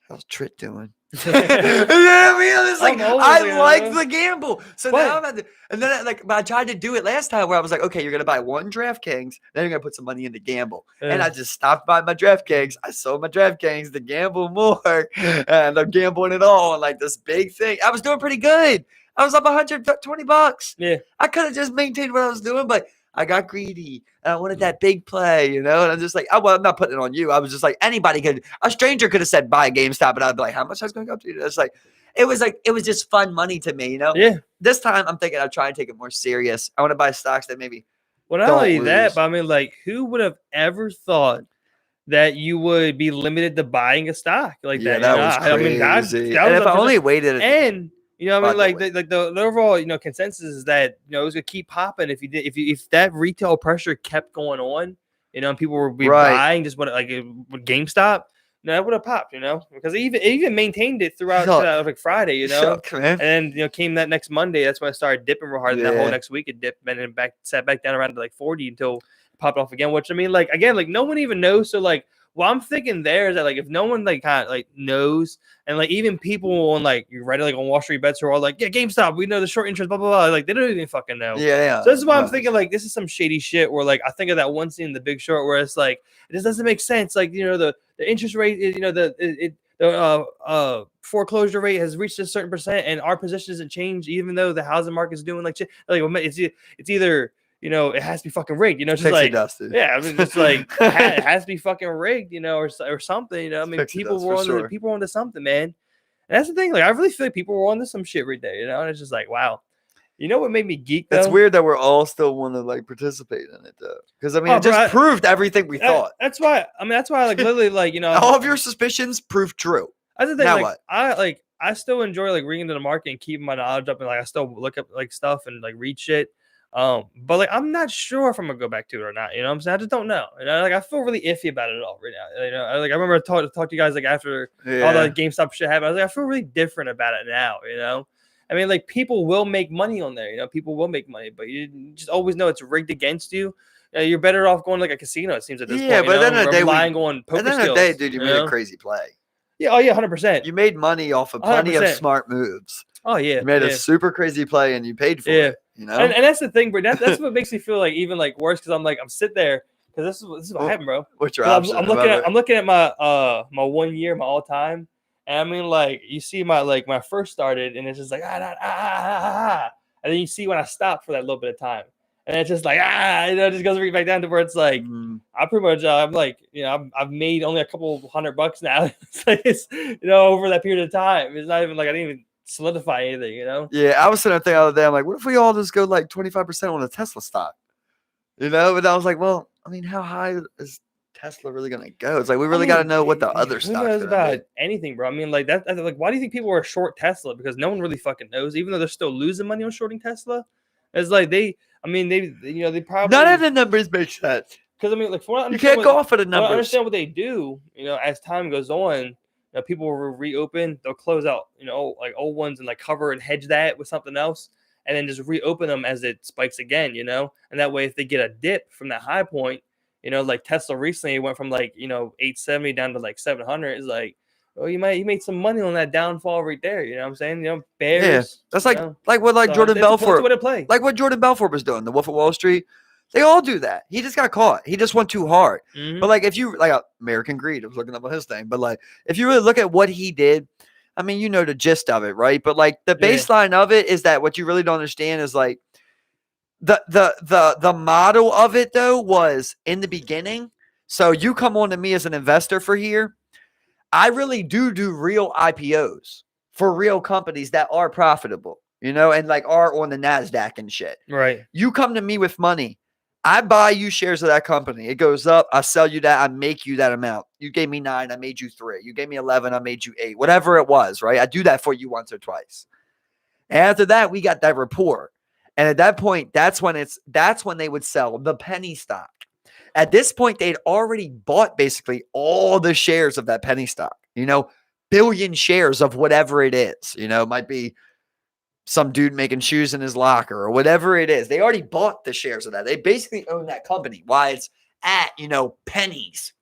How's Trit doing? You know what I mean? It's like I like the gamble. So now I'm at the, and then but I tried to do it last time where I was like, okay, you're gonna buy one DraftKings, then you're gonna put some money in the gamble. And I just stopped buying my DraftKings. I sold my DraftKings to gamble more, and I'm gambling it all on like this big thing. I was doing pretty good. I was up $120. Yeah, I could have just maintained what I was doing, but I got greedy and I wanted that big play, And I'm just like, I'm not putting it on you. I was just like, a stranger could have said buy GameStop, and I'd be like, how much that's going to go up to? It's like, it was just fun money to me, Yeah. This time I'm thinking I'll try and take it more serious. I want to buy stocks that maybe. Well, not only that, but I mean, like, who would have ever thought that you would be limited to buying a stock like that? That was crazy. I mean, that was if I only waited. And I mean, like the overall, consensus is that it was gonna keep popping if that retail pressure kept going on, and people were buying just what like with GameStop, that would have popped, because it even maintained it throughout like Friday, and then came that next Monday. That's when I started dipping real hard. And that whole next week it dipped and then sat back down around to like 40 until it popped off again. Which I mean, like again, like no one even knows. So like. Well, I'm thinking there is that like if no one like kind of like knows, and like even people on like you read it like on Wall Street Bets who are all like, yeah, GameStop, we know the short interest, blah blah blah. Like they don't even fucking know. Yeah. So this is why I'm thinking like this is some shady shit. Where like I think of that one scene in The Big Short where it's like it just doesn't make sense. Like the interest rate is the foreclosure rate has reached a certain percent, and our position doesn't change even though the housing market is doing like shit. Like it's either. It has to be fucking rigged, just like dusted. Yeah, I mean, just like it has to be fucking rigged, or something, I mean, people were onto something, man. And that's the thing, like I really feel like people were onto some shit right there, and it's just like, wow. What made me geek? Though? It's weird that we're all still want to like participate in it though, because I mean, it just proved everything we thought. That's why. I mean, that's why, like literally, like all of your suspicisions proved true. That's the thing. Now what? I still enjoy like reading into the market and keeping my knowledge up, and like I still look up like stuff and like read shit. But like I'm not sure if I'm gonna go back to it or not. You know what I'm saying? I just don't know. Like I feel really iffy about it all right now. Like I remember I talked to you guys like after all the GameStop shit happened. I was like, I feel really different about it now. I mean, like people will make money on there. People will make money, but you just always know it's rigged against you. You're better off going like a casino. It seems at this point. Yeah, but at the end of the day, relying on poker skills. At the end of the day, dude, you made a crazy play. Yeah, oh yeah, 100%. You made money off of plenty 100%. Of smart moves. Oh yeah, you made a super crazy play and you paid for it. And that's the thing, bro. That's what makes me feel like even like worse because I'm sitting there because this is what happened, bro. What's your option? I'm looking at my my 1 year, my all time, and I mean like you see my first started and it's just like and then you see when I stopped for that little bit of time. And it's just like it just goes right back down to where it's like I pretty much I'm like I've made only a couple $100 now. It's like it's over that period of time. It's not even like I didn't even solidify anything. Yeah, I was sitting there thinking the other day. I'm like, what if we all just go like 25% on the Tesla stock? But I was like, well, I mean, how high is Tesla really gonna go? It's like we really got to know what the other stocks. Who knows about anything, bro? I mean, like that. Like, why do you think people are short Tesla? Because no one really fucking knows. Even though they're still losing money on shorting Tesla, it's like they probably none of the numbers make sense. Because I mean, like, you can't go off of the numbers. I understand what they do. As time goes on, people will reopen. They'll close out, like old ones and like cover and hedge that with something else, and then just reopen them as it spikes again. And that way, if they get a dip from that high point, like Tesla recently went from like 870 down to like 700. Is like, oh, you made some money on that downfall right there. You know what I'm saying? Bears. Yeah, that's like what Jordan Belfort. Like what Jordan Belfort was doing, the Wolf of Wall Street. They all do that. He just got caught. He just went too hard. Mm-hmm. But like if you like American Greed, I was looking up on his thing. But like if you really look at what he did, I mean, the gist of it, right? But like the baseline of it is that what you really don't understand is like the model of it though was in the beginning. So you come on to me as an investor for here. I really do real IPOs for real companies that are profitable, you know, and like are on the NASDAQ and shit. Right. You come to me with money. I buy you shares of that company. It goes up. I sell you that. I make you that amount. You gave me 9. I made you 3. You gave me 11. I made you 8. Whatever it was, right? I do that for you once or twice. And after that, we got that rapport. And at that point, that's when they would sell the penny stock. At this point, they'd already bought basically all the shares of that penny stock, you know, billion shares of whatever it is, you know, it might be some dude making shoes in his locker or whatever it is. They already bought the shares of that. They basically own that company. Why it's at, you know, pennies.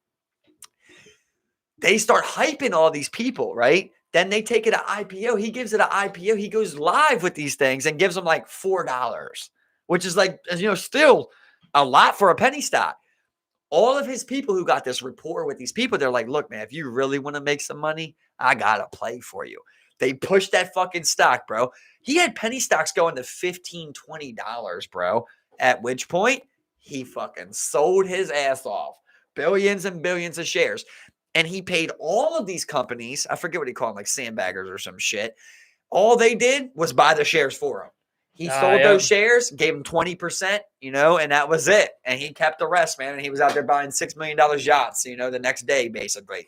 They start hyping all these people, right? Then they take it to IPO. He gives it an IPO. He goes live with these things and gives them like $4, which is like, you know, still a lot for a penny stock. All of his people who got this rapport with these people, they're like, look, man, if you really want to make some money, I got to play for you. They pushed that fucking stock, bro. He had penny stocks going to $15, $20, bro. At which point, he fucking sold his ass off. Billions and billions of shares. And he paid all of these companies, I forget what he called them, like sandbaggers or some shit. All they did was buy the shares for him. He sold those shares, gave him 20%, you know, and that was it. And he kept the rest, man. And he was out there buying $6 million yachts, you know, the next day, basically.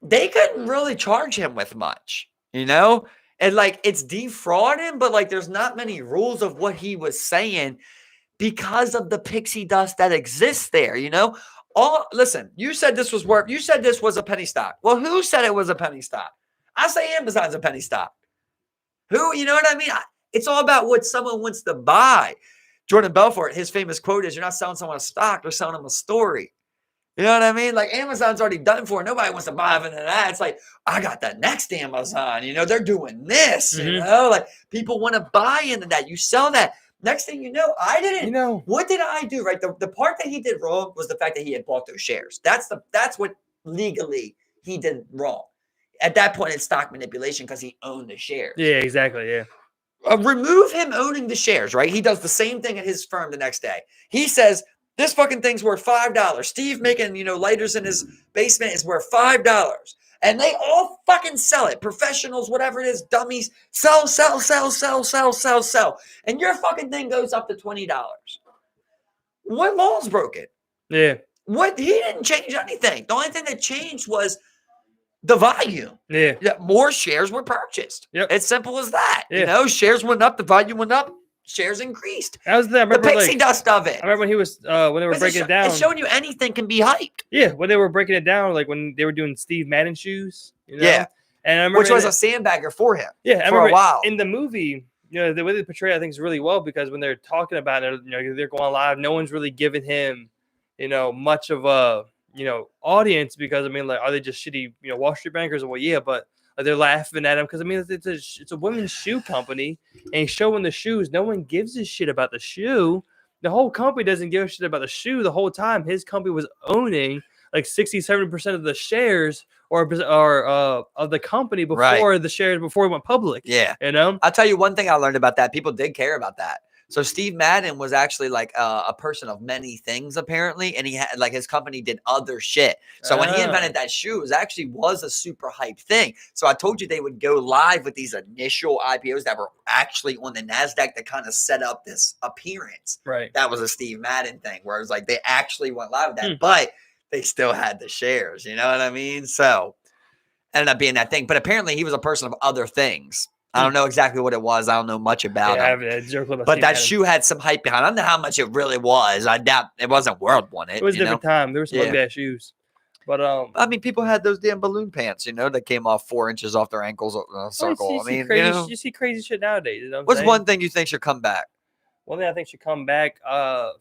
They couldn't really charge him with much, you know? And like, it's defrauding, but like, there's not many rules of what he was saying because of the pixie dust that exists there, you know? Listen, you said this was a penny stock. Well, who said it was a penny stock? I say Amazon's a penny stock. Who, you know what I mean? It's all about what someone wants to buy. Jordan Belfort, his famous quote is, you're not selling someone a stock, you're selling them a story. You know what I mean? Like Amazon's already done for it. Nobody wants to buy into that. It's like, I got the next Amazon. You know, they're doing this. You know, like people want to buy into that. You sell that. Next thing you know, I didn't. You know, what did I do? Right. The part that he did wrong was the fact that he had bought those shares. That's what legally he did wrong. At that point, it's stock manipulation because he owned the shares. Yeah, exactly. Yeah. Remove him owning the shares, right? He does the same thing at his firm the next day. He says, this fucking thing's worth $5. Steve making, you know, lighters in his basement is worth $5. And they all fucking sell it. Professionals, whatever it is, dummies, sell. And your fucking thing goes up to $20. What law's broken? Yeah. He didn't change anything. The only thing that changed was the volume. Yeah. More shares were purchased. Yep. It's simple as that. Yeah. You know, shares went up, the volume went up, shares increased. That was the pixie dust of it. I remember when he was when they were breaking it down. It's showing you anything can be hyped. Yeah, when they were breaking it down, like when they were doing Steve Madden shoes. You know? Yeah. And I remember which was a sandbagger for him. Yeah, for a while. In the movie, you know, the way they portray it, I think is really well because when they're talking about it, you know, they're going live, no one's really giving him, you know, much of a, you know, audience because I mean, like, are they just shitty, you know, Wall Street bankers? Well, yeah, but they're laughing at him because I mean, it's a women's shoe company and he's showing the shoes. No one gives a shit about the shoe. The whole company doesn't give a shit about the shoe the whole time. His company was owning like 67% of the shares or of the company before the shares before it went public. Yeah, you know. I'll tell you one thing I learned about that. People did care about that. So Steve Madden was actually like a person of many things apparently, and he had like his company did other shit. So when he invented that shoe, it was a super hype thing. So I told you they would go live with these initial IPOs that were actually on the NASDAQ that kind of set up this appearance. Right. That was a Steve Madden thing where it was like they actually went live with that, but they still had the shares. You know what I mean? So ended up being that thing. But apparently he was a person of other things. I don't know exactly what it was. I don't know much about it. But that shoe had some hype behind it. I don't know how much it really was. I doubt it wasn't world won it. It was a different time. There were some ugly ass shoes. But I mean, people had those damn balloon pants, you know, that came off 4 inches off their ankles in a circle. I mean, you see crazy shit nowadays. You know what's one thing you think should come back? One thing I think should come back that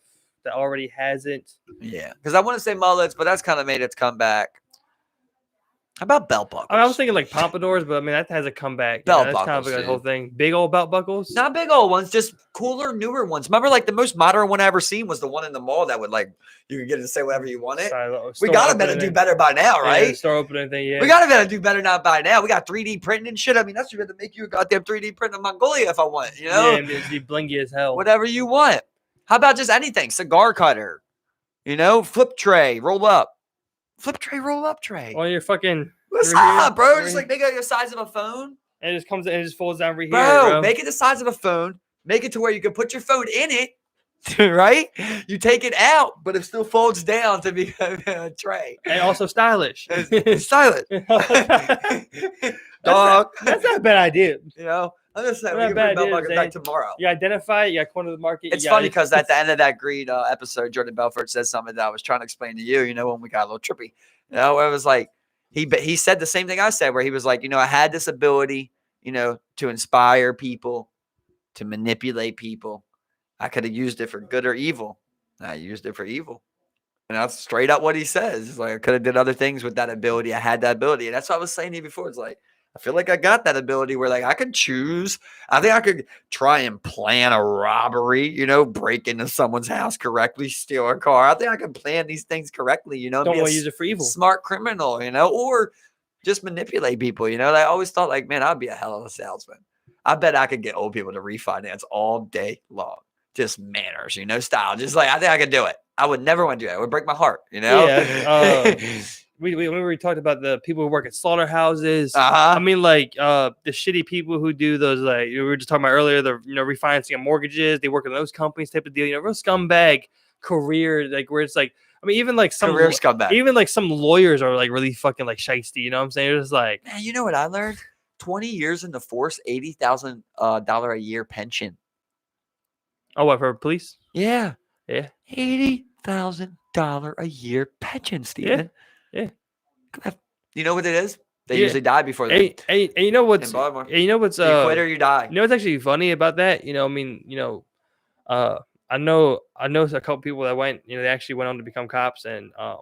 already hasn't. Yeah, because I want to say mullets, but that's kind of made its comeback. How about belt buckles? I was thinking like pompadours, but I mean that has a comeback. Belt That's kind of buckles, like a whole dude. thing. Big old belt buckles. Not big old ones, just cooler, newer ones. Remember, like the most modern one I ever seen was the one in the mall that would like you could get to say whatever you wanted. We gotta better do better by now, right? Yeah, store opening thing, yeah. We gotta better do better now by now. We got 3D printing and shit. I mean, that's better to make you a goddamn 3D print of Mongolia if I want, you know? Yeah, it'd be blingy as hell. Whatever you want. How about just anything? Cigar cutter, you know, flip tray, roll up. Flip tray, roll up tray. On your fucking. What's up, bro? Just like make it the size of a phone. And it just comes and it just folds down right here. Bro, make it the size of a phone. Make it to where you can put your phone in it, right? You take it out, but it still folds down to be a tray. And also stylish. It's stylish. Dog. That's not a bad idea. You know, I'm just saying we can bring belt buckles back tomorrow. You identify it, you got corner of the market. It's funny because at the end of that great episode, Jordan Belfort said something that I was trying to explain to you, you know, when we got a little trippy. You know, where it was like, he said the same thing I said, where he was like, you know, I had this ability, you know, to inspire people, to manipulate people. I could have used it for good or evil. I used it for evil. And that's straight up what he says. It's like I could have did other things with that ability. I had that ability. And that's what I was saying to you before. It's like, I feel like I got that ability where like I could choose. I think I could try and plan a robbery, you know, break into someone's house correctly, steal a car. I think I could plan these things correctly, you know. Don't want to use it for evil. Smart criminal, you know, or just manipulate people, you know. I always thought like, man, I'd be a hell of a salesman. I bet I could get old people to refinance all day long. Just manners, you know, style. Just like I think I could do it. I would never want to do that. It would break my heart, you know. Yeah. We talked about the people who work at slaughterhouses. I mean, like the shitty people who do those, like we were just talking about earlier, the refinancing of mortgages. They work in those companies type of deal. You know, real scumbag career, like where it's like, I mean, even like some career scumbag. Even like some lawyers are like really fucking like shiesty. You know what I'm saying? It's like, man, you know what I learned? 20 years in the force, $80,000 a year pension. Oh, what, for police? Yeah. $80,000 a year pension, Steven. Yeah. You know what it is? They usually die before that. And you know what's you quit or you die. You know what's actually funny about that? You know, I mean, you know, I know a couple people that went, you know, they actually went on to become cops, and I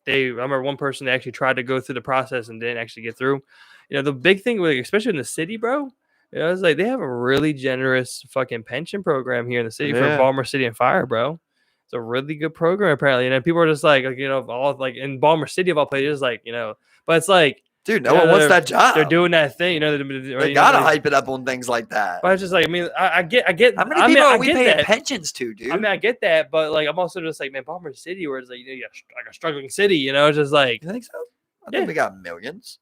remember one person that actually tried to go through the process and didn't actually get through. You know, the big thing, like, especially in the city, bro. You know, it's like they have a really generous fucking pension program here in the city for Baltimore City and Fire, bro. It's a really good program, apparently. And people are just like, you know, all like in Baltimore City of all places, like, you know, but it's like, dude, no one wants that job. They're doing that thing, you know. They gotta hype it up on things like that. But it's just like, I mean, I get. How many people are we paying pensions to, dude? I mean, I get that, but like, I'm also just like, man, Baltimore City, where it's like, you know, you got like a struggling city, you know, it's just like, you think so? I think we got millions.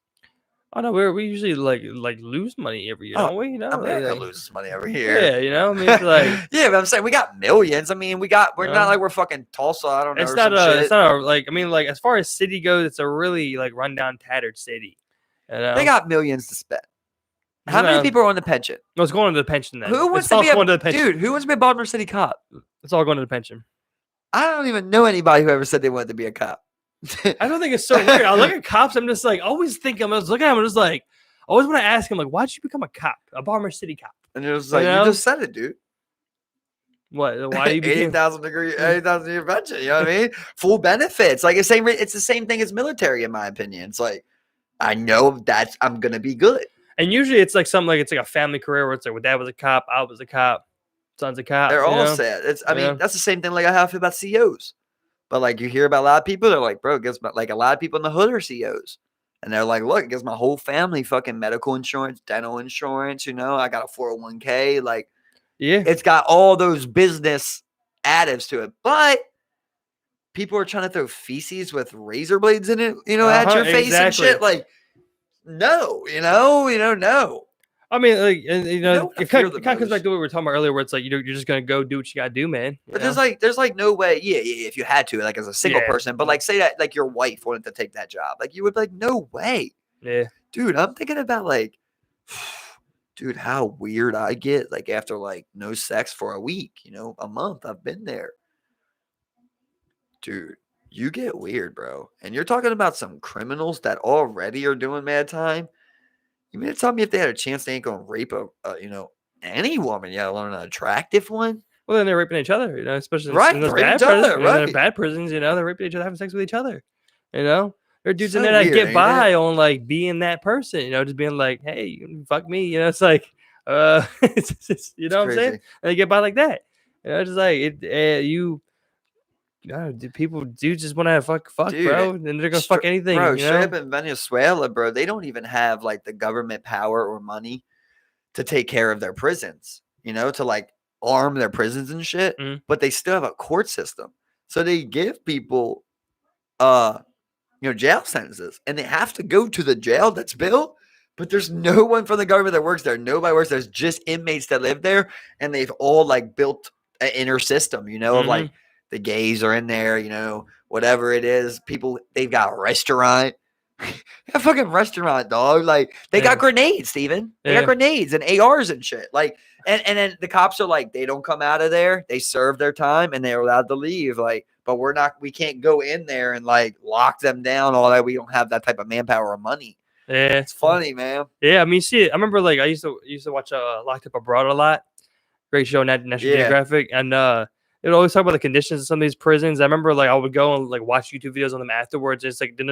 Oh no, we usually like lose money every year, don't we? You know, America loses money every year. Yeah, you know, I mean, it's like yeah, but I'm saying we got millions. I mean, we're not like we're fucking Tulsa. I don't know. It's not a like. I mean, like as far as city goes, it's a really like rundown, tattered city. You know? They got millions to spend. How many people are on the pension? No, it's going to the pension then. Who wants to be dude? Who wants to be a Baltimore City cop? It's all going to the pension. I don't even know anybody who ever said they wanted to be a cop. I don't think it's so weird. I look at cops. I'm just like always thinking. I was looking at him. I'm just like. I always want to ask him, like, why'd you become a cop, a Baltimore City cop? And it was like, you just said it, dude. What? Why you became 80,000 year pension? You know what I mean? Full benefits. Like it's the same thing as military, in my opinion. It's like I know that I'm gonna be good. And usually it's like something like it's like a family career where it's like, well, dad was a cop, I was a cop, son's a cop. They're all sad. I mean, that's the same thing like I feel about CEOs. But like you hear about a lot of people, they're like, bro, it gives like a lot of people in the hood are CEOs. And they're like, look, it gives my whole family fucking medical insurance, dental insurance, you know, I got a 401k. Like, yeah, it's got all those business additives to it. But people are trying to throw feces with razor blades in it, you know, at your face and shit. Like, no, no. I mean, like, you know, it kind of comes back to what we were talking about earlier, where it's like, you know, you're just gonna go do what you gotta do, man. But there's like no way, yeah, if you had to, like as a single person, but like say that like your wife wanted to take that job, like you would be like, no way, yeah, dude. I'm thinking about like, dude, how weird I get like after like no sex for a week, you know, a month. I've been there, dude. You get weird, bro, and you're talking about some criminals that already are doing mad time. You mean to tell me if they had a chance, they ain't gonna rape any woman, let alone an attractive one? Well, then they're raping each other, you know, especially right, in those bad prisons, you know, they're raping each other, having sex with each other, you know. There are dudes So in there that weird, get ain't by it? on like being that person, just being like, hey, fuck me, it's like, it's just, you It's know what I'm saying? crazy. And they get by like that, just like people do just want to fuck, Dude, bro, and they're gonna fuck anything, bro, straight up in Venezuela, bro, they don't even have like the government power or money to take care of their prisons, to like arm their prisons and shit, Mhm. but they still have a court system. So they give people uh jail sentences, and they have to go to the jail that's built, but there's no one from the government that works there. Nobody works. There's just inmates that live there, and they've all like built an inner system, of like Mhm. the gays are in there, whatever it is. People, they've got a restaurant. A fucking restaurant, dog. Like they got Yeah, grenades, Steven. They got yeah, grenades and ARs and shit. Like, and then the cops are like, they don't come out of there. They serve their time and they're allowed to leave. Like, but we can't go in there and like lock them down. All that. We don't have that type of manpower or money. yeah, It's funny, man. yeah. I mean, shit. I remember like I used to watch Locked Up Abroad a lot. Great show, National Yeah. Geographic, and it would always talk about the conditions of some of these prisons. I remember like I would go and like watch YouTube videos on them afterwards. It's like the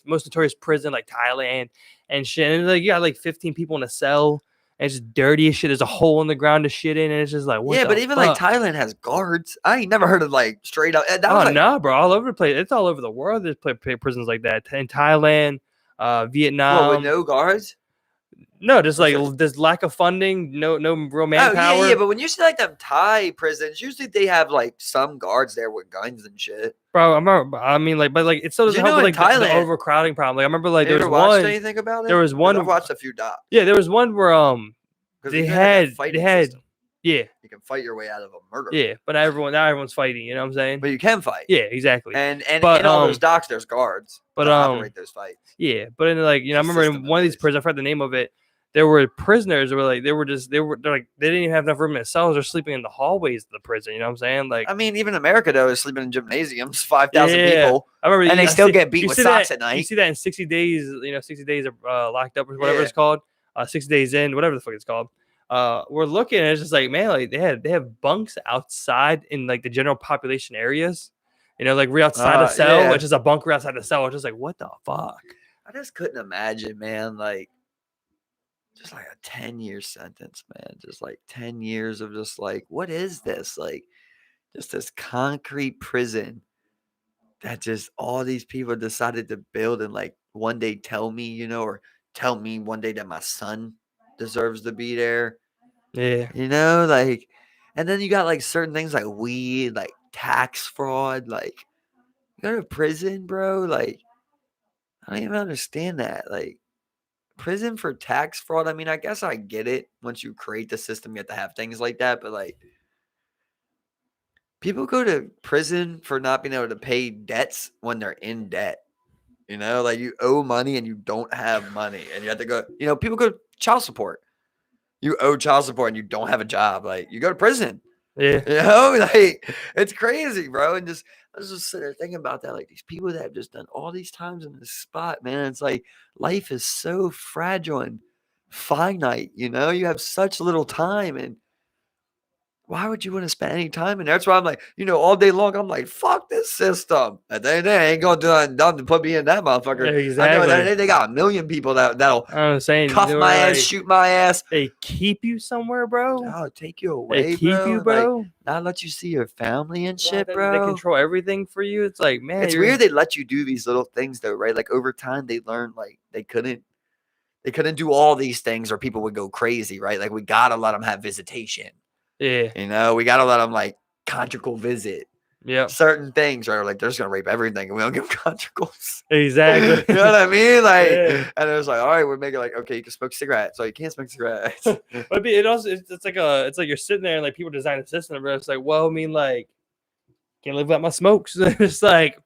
most notorious prison, like Thailand and shit. And like you got like 15 people in a cell, and it's just dirty as shit. There's a hole in the ground to shit in, and it's just like what Yeah, the but even like fuck? Thailand has guards. I ain't never heard of like straight up. That Oh was like, no, bro! All over the place. It's all over the world. There's prisons like that in Thailand, what, with Vietnam. no guards? No, just Or like just, there's lack of funding, no real oh yeah, manpower. but when you see like them Thai prisons, usually they have like some guards there with guns and shit. Bro, I mean, like, but like, it still doesn't help with In like the Thailand, overcrowding problem. Like, I remember like have you ever watched anything about it? there was Because I've one, watched a few docs. yeah, there was one where Because even in their they fighting had, system, yeah, you can fight your way out of a murder. yeah, but now everyone's fighting. You know what I'm saying? But you can fight. Yeah, exactly. And But in all those docs, there's guards but to operate those fights. yeah, but in like I It's a remember system in in one of these place. prisons, I forgot the name of it. There were prisoners that were like they're like they didn't even have enough room in their cells. They're sleeping in the hallways of the prison. You know what I'm saying? Like, I mean, even America though is sleeping in gymnasiums, 5,000 yeah, people, I remember, and they still get beat you with see socks that at night. you see that in 60 days. 60 days of locked up or whatever Yeah. it's called. 60 days in, whatever the fuck it's called. We're looking, and it's just like, man, like they have bunks outside in like the general population areas. Like right outside the cell, Yeah. it's just a bunker outside the cell. It's just like, what the fuck? I just couldn't imagine, man. Like, just like a 10-year sentence, man. Just like 10 years of just like, what is this? Like, just this concrete prison that just all these people decided to build and like one day tell me, or tell me one day that my son deserves to be there. Yeah, Like, and then you got like certain things like weed, like tax fraud, like you go to prison, bro. Like, I don't even understand that. Like, prison for tax fraud. I mean, I guess I get it. Once you create the system, you have to have things like that. But like, people go to prison for not being able to pay debts when they're in debt. Like you owe money and you don't have money, and you have to go. People go to child support. You owe child support and you don't have a job. Like you go to prison. yeah. Like it's crazy, bro. And I was just sitting there thinking about that. Like these people that have just done all these times in this spot, man. It's like life is so fragile and finite. You have such little time, and why would you want to spend any time in there? That's why I'm like, all day long, I'm like, fuck this system. At the end of the day, I ain't gonna do nothing to put me in that motherfucker. I know Exactly. they got a million people that'll I'm saying cuff my ass, shoot my ass. They keep you somewhere, bro. Oh, take you away, They keep you, bro. Like, not let you see your family and shit, They bro. control everything for you. It's like, man, It's weird they let you do these little things though, right? Like over time they learned like they couldn't do all these things or people would go crazy, right? Like we gotta let them have visitation. Yeah. We gotta let them like conjugal visit. Yeah. Certain things, right? Like they're just gonna rape everything and we don't give them conjugals. Exactly. You know what I mean? Like, Yeah. and it was like, all right, we're making like, okay, you can smoke cigarettes, so you can't smoke cigarettes. But it's like you're sitting there and like people design a system, but it's like, well, I mean, like, can't live without my smokes. It's like,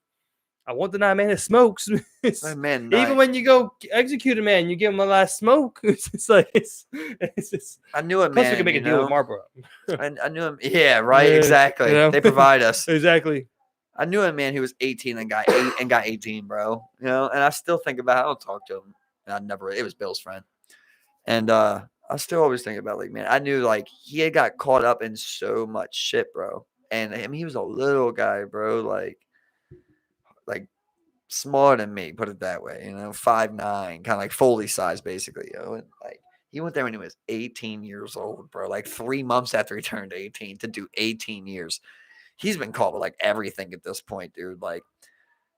I won't deny a man that smokes. Man, even when you go execute a man, you give him a last smoke. It's like it's just. I knew a man. Plus, we can make a deal with Marlboro. I knew him. Yeah, right. Yeah, exactly. They provide us. Exactly. I knew a man who was 18 and got 18, bro. And I still think about. I don't talk to him. It was Bill's friend, and I still always think about like, man, I knew like he had got caught up in so much shit, bro. And I mean, he was a little guy, bro. Like smaller than me, put it that way. 5'9", kind of like Foley size, basically. And like he went there when he was 18 years old, bro. Like 3 months after he turned 18 to do 18 years. He's been caught with like everything at this point, dude. Like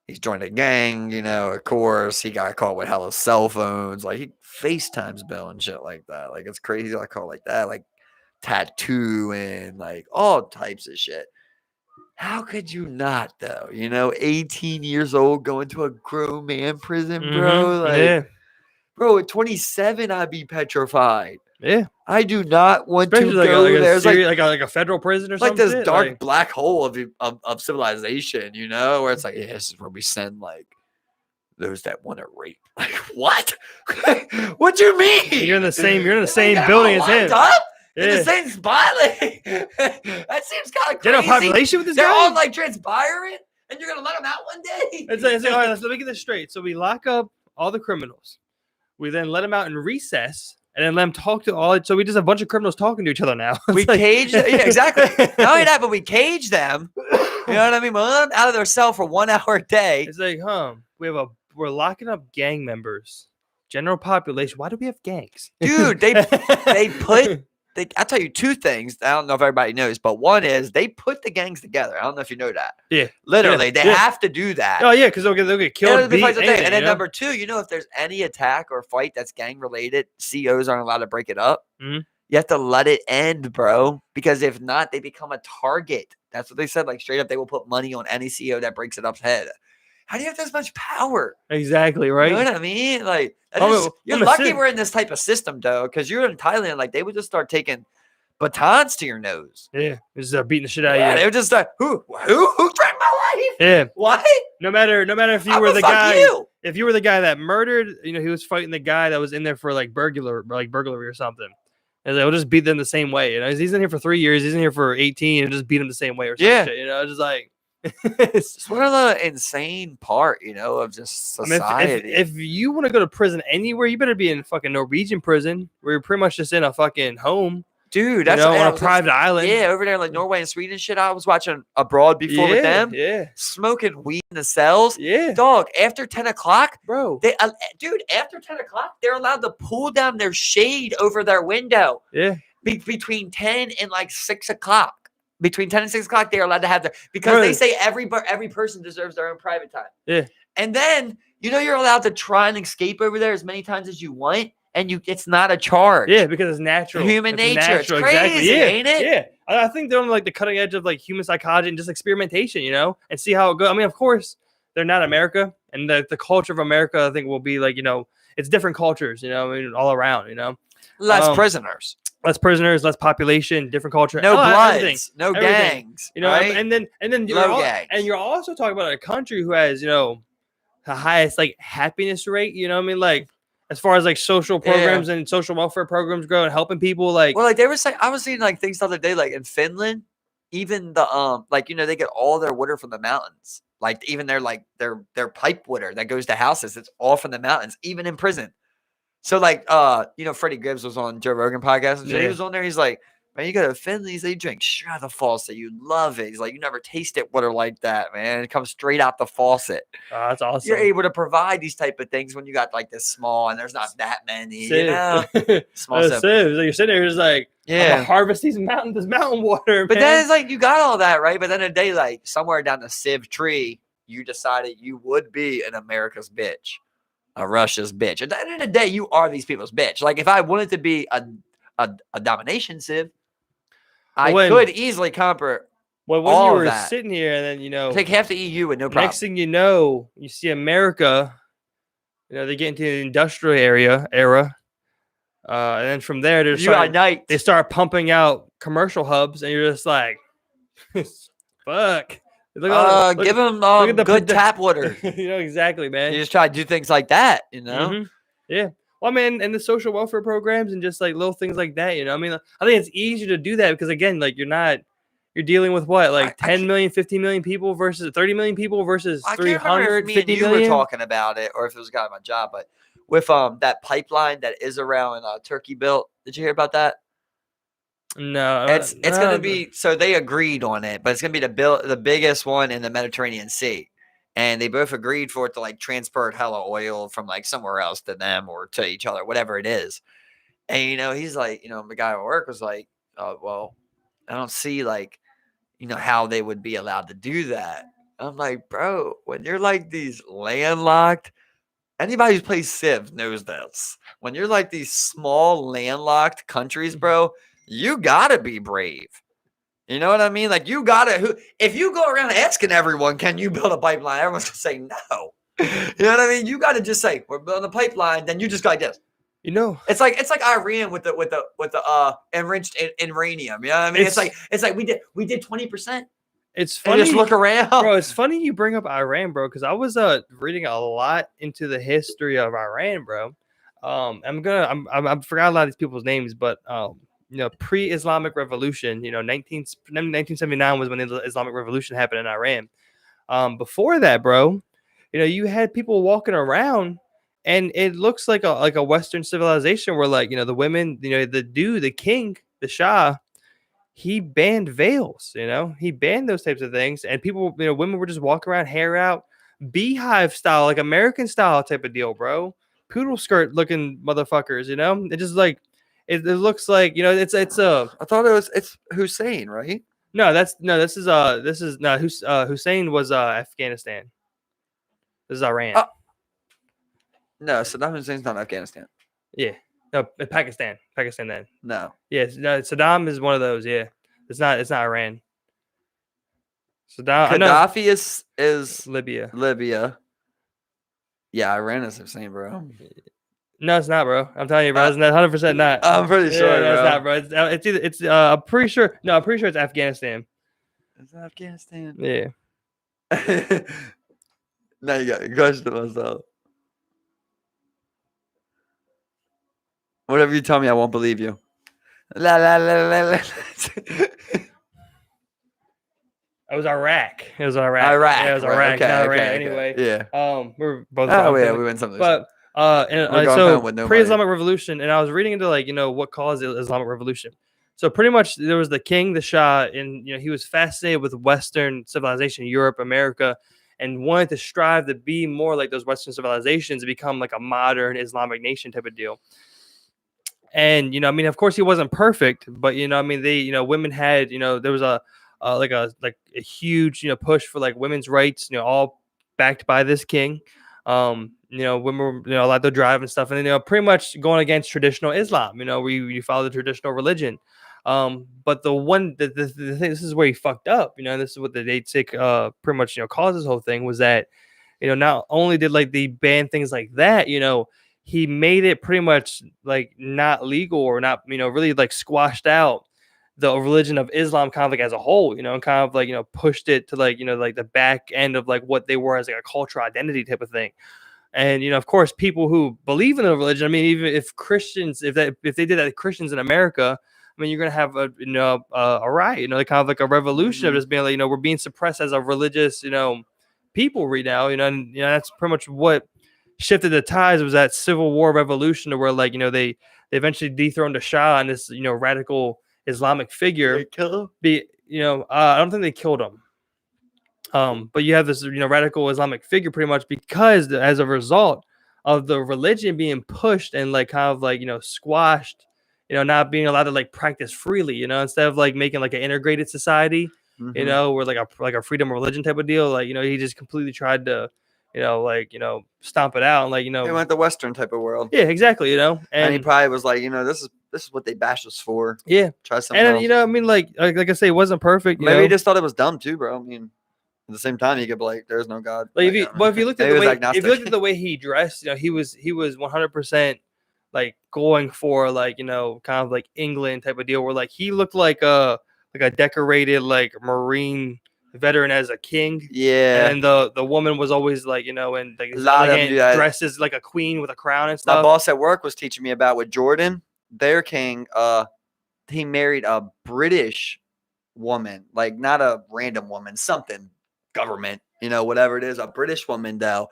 he's joined a gang, of course. He got caught with hella cell phones. Like he FaceTimes Bill and shit like that. Like it's crazy. I call like that. Like tattoo and like all types of shit. How could you not though? 18 years old going to a grown man prison, bro. Like, yeah. bro, at 27, I'd be petrified. Yeah. I do not want Especially to like go a there. It's like a federal prison or like something. this dark black hole of civilization, where it's like, yeah, this is where we send like those that want to rape. Like what? What do you mean? You're in the same building as him. In the same spot? Like, that seems kind of crazy. General population with this They're guy? all like transpiring, and you're gonna let them out one day? It's like, all right, let me get this straight. So we lock up all the criminals. We then let them out in recess, and then let them talk to all. So we just have a bunch of criminals talking to each other now. We cage them. Yeah, exactly. Not only that, but we cage them. You know what I mean? We let them out of their cell for 1 hour a day. It's like, we're locking up gang members. General population. Why do we have gangs? Dude, I'll tell you 2 things. I don't know if everybody knows, but one is they put the gangs together. I don't know if you know that. Yeah. Literally, they have to do that. Oh, yeah, because they'll get killed. Beat, anything, and then number 2, if there's any attack or fight that's gang related, COs aren't allowed to break it up. Mm-hmm. You have to let it end, bro. Because if not, they become a target. That's what they said. Like straight up, they will put money on any CO that breaks it up's head. How do you have this much power? Exactly, right? You know what I mean? Like, you're I'm lucky we're in this type of system, though, because you're in Thailand. Like, they would just start taking batons to your nose. Yeah, just start beating the shit out of you. They would just start, who threatened my life? Yeah. What? No matter if you were the guy, if you were the guy that murdered, he was fighting the guy that was in there for like burglary or something. And they'll just beat them the same way. He's in here for 3 years. He's in here for 18, and just beat him the same way or something. Yeah. Just like. It's one of the insane part, of just society. If you want to go to prison anywhere, you better be in fucking Norwegian prison, where you're pretty much just in a fucking home, dude. That's on a private island. Yeah, over there like Norway and Sweden and shit. I was watching Abroad before with them. Yeah, smoking weed in the cells. Yeah, dog. After 10 o'clock, bro. After 10 o'clock, they're allowed to pull down their shade over their window. Yeah, between 10 and like 6 o'clock. Between 10 and 6 o'clock, they're allowed to have because they say every person deserves their own private time. Yeah. And then, you're allowed to try and escape over there as many times as you want. And it's not a charge. Yeah, because it's natural. Human nature. It's crazy, exactly. ain't it? Yeah. I think they're on like the cutting edge of like human psychology and just experimentation, and see how it goes. I mean, of course, they're not America. And the culture of America, I think, will be like, it's different cultures, all around, Less prisoners. Less prisoners, less population, different culture. No bloods, no gangs, right? And then you're also talking about a country who has, the highest like happiness rate. Like as far as like social programs and social welfare programs go and helping people, like. Well, like they were saying, I was seeing like things the other day, like in Finland, even the they get all their water from the mountains. Like even their pipe water that goes to houses, it's all from the mountains, even in prison. So like Freddie Gibbs was on Joe Rogan podcast and he was on there. He's like, man, you go to Finland, they drink straight out the faucet. You love it. He's like, you never tasted water like that, man. It comes straight out the faucet. Oh, that's awesome. You're able to provide these type of things when you got like this small and there's not that many. Small stuff. So you're sitting there just like, I'm gonna harvest this mountain water. But then it's like you got all that, right? But then a day, like somewhere down the civ tree, you decided you would be an America's bitch. A Russia's bitch. At the end of the day, you are these people's bitch. Like if I wanted to be a domination civ, I could easily conquer. Well, when you were sitting here, and then take half the EU with no problem. Next thing you know, you see America. They get into the industrial era, and then from there, they start pumping out commercial hubs, and you're just like, fuck. Give them good tap water. Exactly, man. You just try to do things like that, Mm-hmm. Yeah. Well, I mean, and the social welfare programs and just like little things like that, I mean, I think it's easier to do that because again, like you're dealing with what, like 10 million, 15 million people versus 30 million people versus 350 million. You were talking about it, or if it was a guy on my job, but with that pipeline that Israel and Turkey built. Did you hear about that? No, it's going to be. So they agreed on it, but it's going to be the biggest one in the Mediterranean Sea, and they both agreed for it to like transport hella oil from like somewhere else to them or to each other, whatever it is. And he's like, the guy at work was like, well, I don't see like, how they would be allowed to do that. I'm like, bro, when you're like these landlocked, anybody who's played Civ knows this. When you're like these small landlocked countries, bro, you gotta be brave. You know what I mean? Like you gotta. If you go around asking everyone, can you build a pipeline? Everyone's gonna say no. You know what I mean? You got to just say we're building a pipeline. Then you just go like this. It's like Iran with the enriched uranium. You know what I mean? It's like we did 20%. It's funny. Just look around, bro. It's funny you bring up Iran, bro, because I was reading a lot into the history of Iran, bro. I forgot a lot of these people's names, but pre-Islamic Revolution, 1979 was when the Islamic Revolution happened in Iran. Before that, bro, you had people walking around, and it looks like a Western civilization where, like, the women, the king, the Shah, he banned veils, he banned those types of things, and people, women were just walking around hair out, beehive style, like American style type of deal, bro. Poodle skirt looking motherfuckers, it just like it looks like, it's I thought it's Hussein, right? No, Hussein was Afghanistan. This is Iran. No, Saddam Hussein's not Afghanistan. Yeah. No, Pakistan. Pakistan then. No. Yeah, no, Saddam is one of those, yeah. It's not Iran. Saddam Gaddafi is Libya. Yeah, Iran is Hussein, bro. No, it's not, bro. I'm telling you, bro. It's not 100% not. I'm pretty sure, no, it's not, bro. It's either I'm pretty sure it's Afghanistan. It's Afghanistan. Yeah. Now you got a question myself. Whatever you tell me, I won't believe you. La la la la la. It was Iraq. Yeah, it was Iraq. Okay, not Iran. okay. Anyway. Yeah. We're both. Oh yeah, we went something. But so pre-Islamic Revolution, and I was reading into what caused the Islamic Revolution. So pretty much there was the king, the Shah, and he was fascinated with Western civilization, Europe, America, and wanted to strive to be more like those Western civilizations and become like a modern Islamic nation type of deal. And of course he wasn't perfect, but they women had there was a huge push for like women's rights, all backed by this king. Women were allowed to drive and stuff, and then pretty much going against traditional Islam, where you follow the traditional religion. But the thing, this is where he fucked up, this is what they say pretty much caused this whole thing, was that not only did like they ban things like that, he made it pretty much like not legal, or not really like squashed out the religion of Islam kind of like as a whole, and kind of like pushed it to like like the back end of like what they were as like a cultural identity type of thing. And of course, people who believe in the religion, I mean, even if Christians, if they did that to Christians in America, I mean, you're gonna have a riot, kind of like a revolution of just being like, we're being suppressed as a religious, people right now, and that's pretty much what shifted the tides, was that civil war revolution, to where like they eventually dethroned the Shah and this radical Islamic figure. They kill him? I don't think they killed him. But you have this radical Islamic figure pretty much because as a result of the religion being pushed and like kind of like squashed, not being allowed to like practice freely, instead of like making like an integrated society, where like a freedom of religion type of deal, like he just completely tried to stomp it out, and like they went the Western type of world. Yeah, exactly. And he probably was like, this is what they bash us for. Yeah, try something else. I mean, like I say, it wasn't perfect. Maybe he just thought it was dumb too, bro. I mean, at the same time, he could be like, "There's no God." Like, if you looked at the way he dressed, he was 100% like going for like kind of like England type of deal, where like he looked like a decorated like Marine veteran as a king. Yeah. And the woman was always like, in like a lot of dresses like a queen with a crown and stuff. My boss at work was teaching me about with Jordan, their king. He married a British woman, like not a random woman, something government, whatever it is, a British woman though.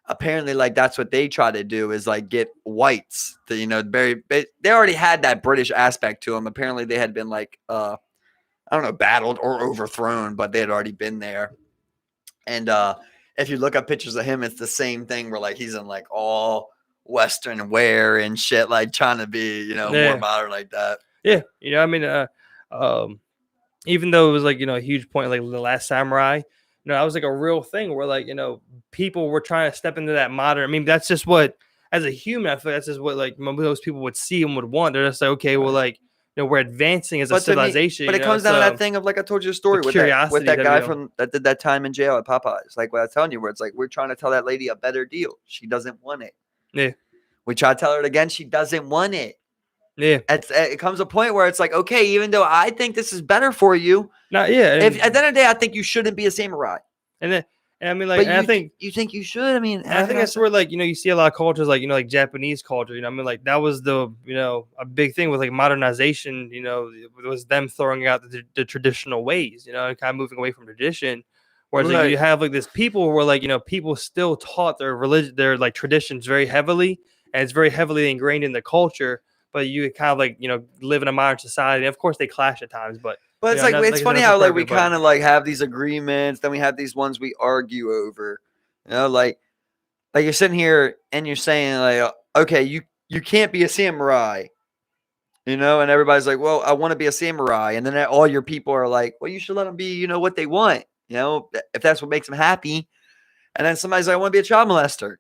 Apparently, like that's what they try to do, is like get whites to, they already had that British aspect to them. Apparently they had been like, I don't know, battled or overthrown, but they had already been there. And if you look up pictures of him, it's the same thing where like he's in like all Western wear and shit, like trying to be, more Yeah. modern like that. Yeah. I mean, even though it was like, a huge point, like The Last Samurai, that was like a real thing where like, people were trying to step into that modern. I mean, that's just what, as a human, I feel like that's just what like most people would see and would want. They're just like, okay, well, like, we're advancing as a civilization. But it comes down to that thing of like I told you a story with that guy from that did that time in jail at Popeyes. Like what I was telling you, where it's like we're trying to tell that lady a better deal. She doesn't want it. Yeah. We try to tell her it again. She doesn't want it. Yeah. It comes a point where it's like, okay, even though I think this is better for you, if at the end of the day, I think you shouldn't be a samurai. And I mean, like, I think you think you should. I mean, I think that's where, like, you see a lot of cultures, like, like Japanese culture. I mean, like that was the, a big thing with like modernization. It was them throwing out the traditional ways. And kind of moving away from tradition. Whereas like, you have like this people where like people still taught their religion, their like traditions very heavily, and it's very heavily ingrained in the culture. But you kind of like live in a modern society. And of course, they clash at times, but it's like it's funny how like we kind of like have these agreements, then we have these ones we argue over. Like you're sitting here and you're saying like, okay, you can't be a samurai, and everybody's like, well, I want to be a samurai, and then all your people are like, well, you should let them be, what they want, if that's what makes them happy, and then somebody's like, I want to be a child molester.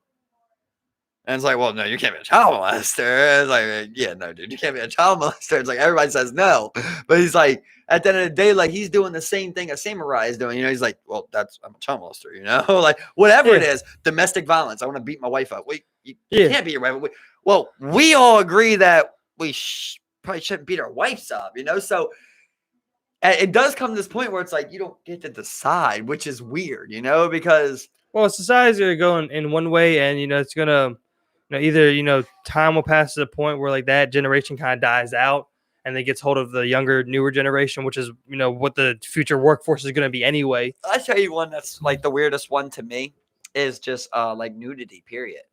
And it's like, well, no, you can't be a child molester. It's like, yeah, no, dude, you can't be a child molester. It's like everybody says no. But he's like, at the end of the day, like he's doing the same thing a samurai is doing. He's like, well, I'm a child molester, like whatever it is, domestic violence. I want to beat my wife up. Wait, you can't beat your wife. Well, we all agree that we probably shouldn't beat our wives up, So it does come to this point where it's like, you don't get to decide, which is weird, because. Well, society's going to go in one way, and, it's going to, either, time will pass to the point where like that generation kind of dies out and they gets hold of the younger, newer generation, which is, what the future workforce is going to be anyway. I'll tell you one that's like the weirdest one to me is just like nudity, period.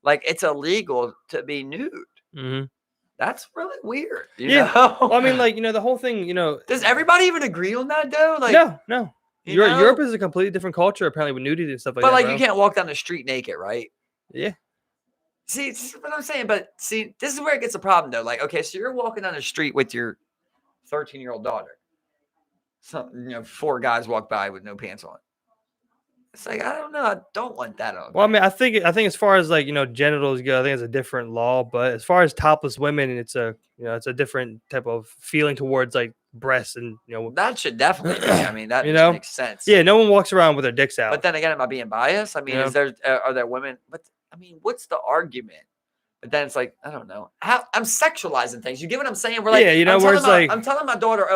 Like it's illegal to be nude. Mm-hmm. That's really weird. Well, I mean, like, the whole thing, Does everybody even agree on that though? Like, no. Europe is a completely different culture, apparently, with nudity and stuff like that. But like, bro. you can't walk down the street naked, right? Yeah. See, this is what I'm saying. But see, this is where it gets a problem, though. Like, okay, so you're walking down the street with your 13-year-old daughter. So, 4 guys walk by with no pants on. It's like, I don't know. I don't want that on. Well, I mean, I think as far as like, genitals go, I think it's a different law. But as far as topless women, it's a, it's a different type of feeling towards like breasts and, that should definitely be. I mean, that makes sense. Yeah, no one walks around with their dicks out. But then again, am I being biased? I mean, are there women? But I mean, what's the argument? But then it's like, I don't know. I'm sexualizing things. You get what I'm saying? We're like, I'm telling my daughter,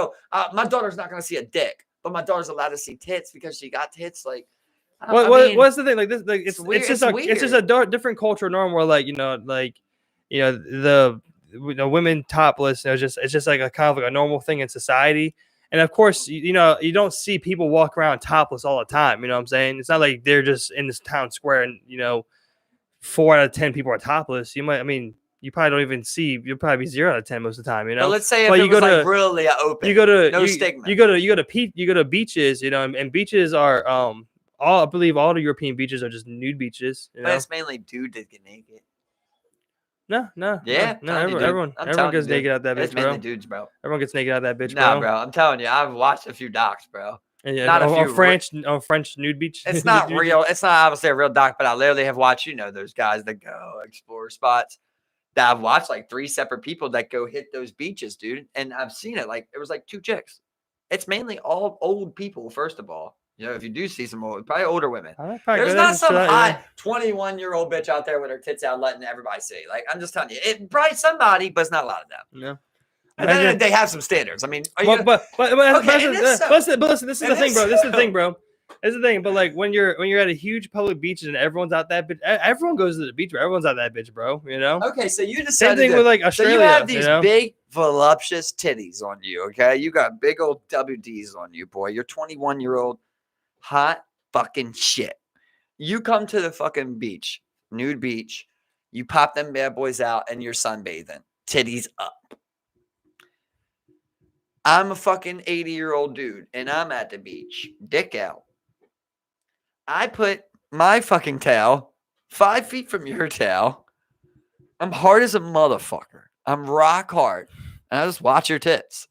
my daughter's not going to see a dick, but my daughter's allowed to see tits because she got tits. Like, what's the thing? Like this, like it's weird. It's just a different cultural norm where like the women topless. It's just like a kind of like a normal thing in society. And of course, you don't see people walk around topless all the time. You know what I'm saying? It's not like they're just in this town square and 4 out of 10 people are topless. You probably don't even see. You'll probably be 0 out of 10 most of the time. But let's say if it was like really open, you go to no stigma. You go to beaches. And beaches are I believe all the European beaches are just nude beaches. But it's mainly dudes that get naked. No. Yeah. No. Everyone gets naked out that bitch, it's mainly dudes, bro. Everyone gets naked out that bitch, bro. Nah, bro. I'm telling you, I've watched a few docs, bro. Yeah, not a few French nude beach. It's not real. It's not obviously a real doc, but I literally have watched, those guys that go explore spots. That I've watched like 3 separate people that go hit those beaches, dude. And I've seen it. Like, it was like 2 chicks. It's mainly all old people, first of all. If you do see some probably older women. There's not some hot 21-year-old bitch out there with her tits out letting everybody see. Like, I'm just telling you, it probably somebody, but it's not a lot of them. No. And then they have some standards. I mean, listen, this is the thing, bro. This is the thing, bro. This is the thing. But like when you're at a huge public beach and everyone's out that bitch, everyone goes to the beach, bro. Everyone's out that bitch, bro. Okay, so you decided. Same thing with like Australia. So you have these big voluptuous titties on you. Okay, you got big old WDs on you, boy. You're 21-year-old hot fucking shit. You come to the fucking beach, nude beach. You pop them bad boys out and you're sunbathing, titties up. I'm a fucking 80-year-old dude, and I'm at the beach, dick out. I put my fucking tail, 5 feet from your tail. I'm hard as a motherfucker. I'm rock hard. And I just watch your tits.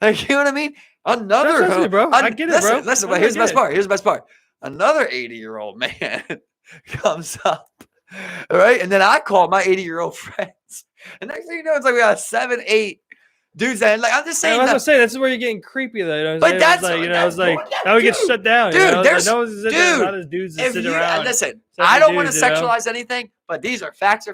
Like, you know what I mean? Another, bro. I get it, bro. Listen, but here's the best part. Here's the best part. Another 80-year-old man comes up, right? And then I call my 80-year-old friends. And next thing you know, it's like we got 7, 8 dudes. And like, I'm just saying. I was saying, this is where you're getting creepy, though. You know but that's like, you know, that's, it's like, now we get shut down. Dude, you know? there's, like, no one's dude, not as dudes that sit around. Listen, I don't want to sexualize anything, but these are facts.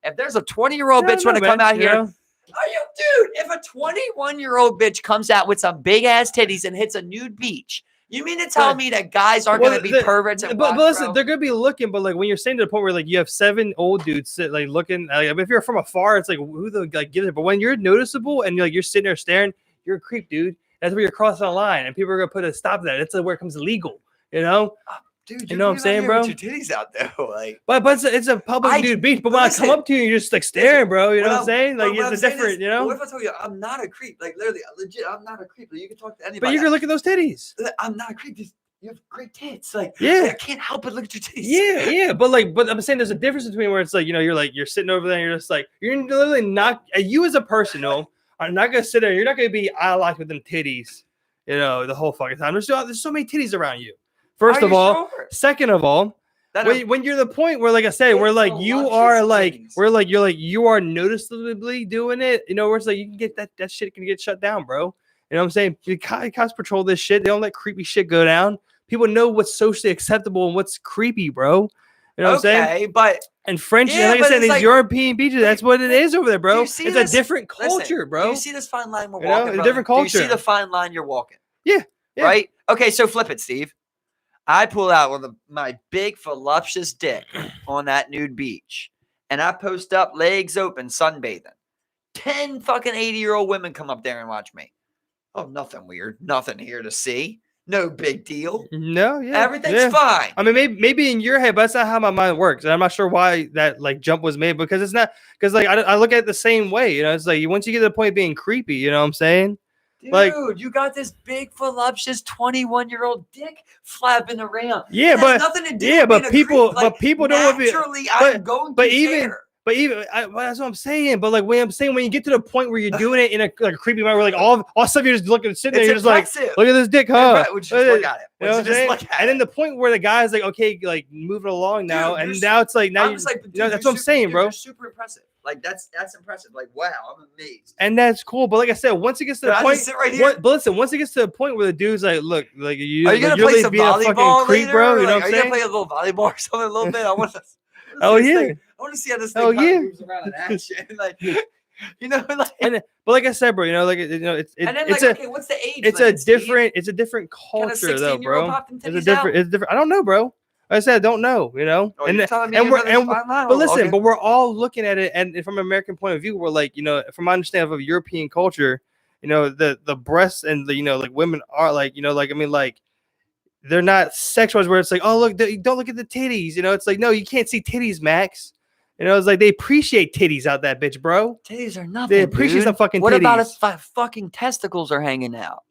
If there's a 20-year-old bitch want to come out here, are you, dude? If a 21-year-old bitch comes out with some big ass titties and hits a nude beach, you mean to tell me that guys aren't going to be perverts? And but listen, they're going to be looking. But like when you're saying to the point where like you have 7 old dudes sit like looking, like, if you're from afar, it's like who the like gives it. But when you're noticeable and you're sitting there staring, you're a creep, dude. That's where you're crossing the line, and people are going to put a stop to that. That's where it comes illegal. You know. Dude, you know what I'm saying, bro? With your titties out there, like. But it's a public nude beach. But when I come up to you, you're just like staring, bro. You know what I'm saying? Like it's different, you know. What if I told you I'm not a creep? Like literally, legit, I'm not a creep. You can talk to anybody. But you're gonna look at those titties. I'm not a creep. You have great tits. Like yeah, I can't help but look at your titties. Yeah. But I'm saying there's a difference between where it's like, you know, you're sitting over there and you're just like, you're literally not, you as a person, no, are not gonna sit there. You're not gonna be eye locked with them titties, you know, the whole fucking time. There's so many titties around you. First of all, second of all, when you're the point where, like I said, where like you are like, where like you are noticeably doing it, you know, where it's like you can get that shit can get shut down, bro. You know what I'm saying? The cops patrol this shit. They don't let creepy shit go down. People know what's socially acceptable and what's creepy, bro. You know what I'm saying? But and French, like I said, these European beaches, that's what it is over there, bro. It's a different culture, bro. You see this fine line we're walking? A different culture. You see the fine line you're walking? Yeah. Right? Okay, so flip it, Steve. I pull out with my big voluptuous dick on that nude beach, and I post up, legs open, sunbathing. 10 fucking 80-year-old women come up there and watch me. Oh, nothing weird. Nothing here to see. No big deal. No, yeah. Everything's fine. I mean, maybe in your head, but that's not how my mind works. And I'm not sure why that like jump was made, because it's not, because like I look at it the same way. You know, it's like once you get to the point of being creepy, you know what I'm saying? Dude, like, you got this big voluptuous 21-year-old dick flapping around. Yeah, but nothing to do yeah, with but people, creep. Like, but people don't. Naturally, I'm going to care. But that's what I'm saying. But like when I'm saying, when you get to the point where you're doing it in a creepy manner, where like all of a sudden you're just sitting there, you're just like, look at this dick, huh? Would you just look at it? You know what I'm saying? And then the point where the guy's like, okay, like moving along now, dude, and now it's like now that's what I'm saying, bro. You're super impressive. Like that's impressive. Like wow, I'm amazed. And that's cool. But like I said, once it gets to the point, but listen, once it gets to the point where the dude's like, look, like are you gonna play some volleyball creep, bro? You know what I'm saying? Are you gonna play a little volleyball or something a little bit? I want to. Oh yeah. I want to see how this thing moves around in action. Like, you know, like. But like I said, bro, you know, like it's okay, what's the age? It's a different culture, though, bro. It's different. I don't know, bro. Like I said, I don't know, you know. But listen, but we're all looking at it, and from an American point of view, we're like, you know, from my understanding of European culture, you know, the breasts and the, you know, like women are like, you know, like I mean, like. They're not sexualized where it's like, oh, look, don't look at the titties. You know, it's like, no, you can't see titties, Max. You know, it's like they appreciate titties out that bitch, bro. Titties are nothing. They appreciate some fucking titties. What about if fucking testicles are hanging out?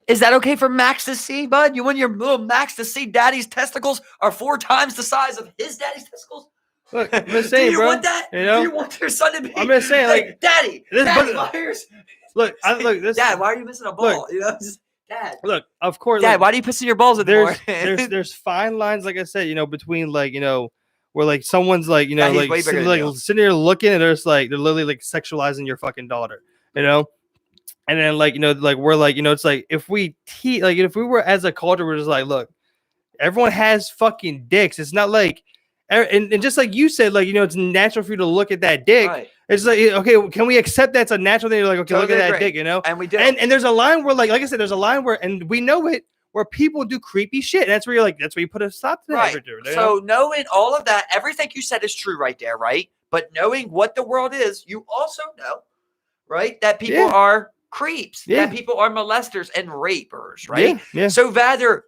Is that okay for Max to see, bud? You want your little Max to see daddy's testicles are 4 times the size of his daddy's testicles? Look, I'm just saying, do you want that? You know? Do you want your son to be? I'm just saying, like, Daddy, Myers. Look, this, Dad, why are you missing a ball? Look, you know, Dad. Look, of course. Dad, why do you piss in your balls in the morning? There's fine lines, like I said, you know, between like, you know, where like someone's like, you know, like sitting there looking and they're literally like sexualizing your fucking daughter, you know? And then like, you know, like we're like, you know, it's like if we were as a culture, we're just like, look, everyone has fucking dicks. It's not like, and just like you said, like, you know, it's natural for you to look at that dick. Right. It's like, okay, can we accept that's a natural thing? You're like, okay, totally look at that dick, you know? And we do. And there's a line where, like I said, there's a line where, and we know it, where people do creepy shit. And that's where you're like, that's where you put a stop to that. Right. So knowing all of that, everything you said is true right there, right? But knowing what the world is, you also know, right, that people are creeps, that people are molesters and rapers, right? Yeah. So rather,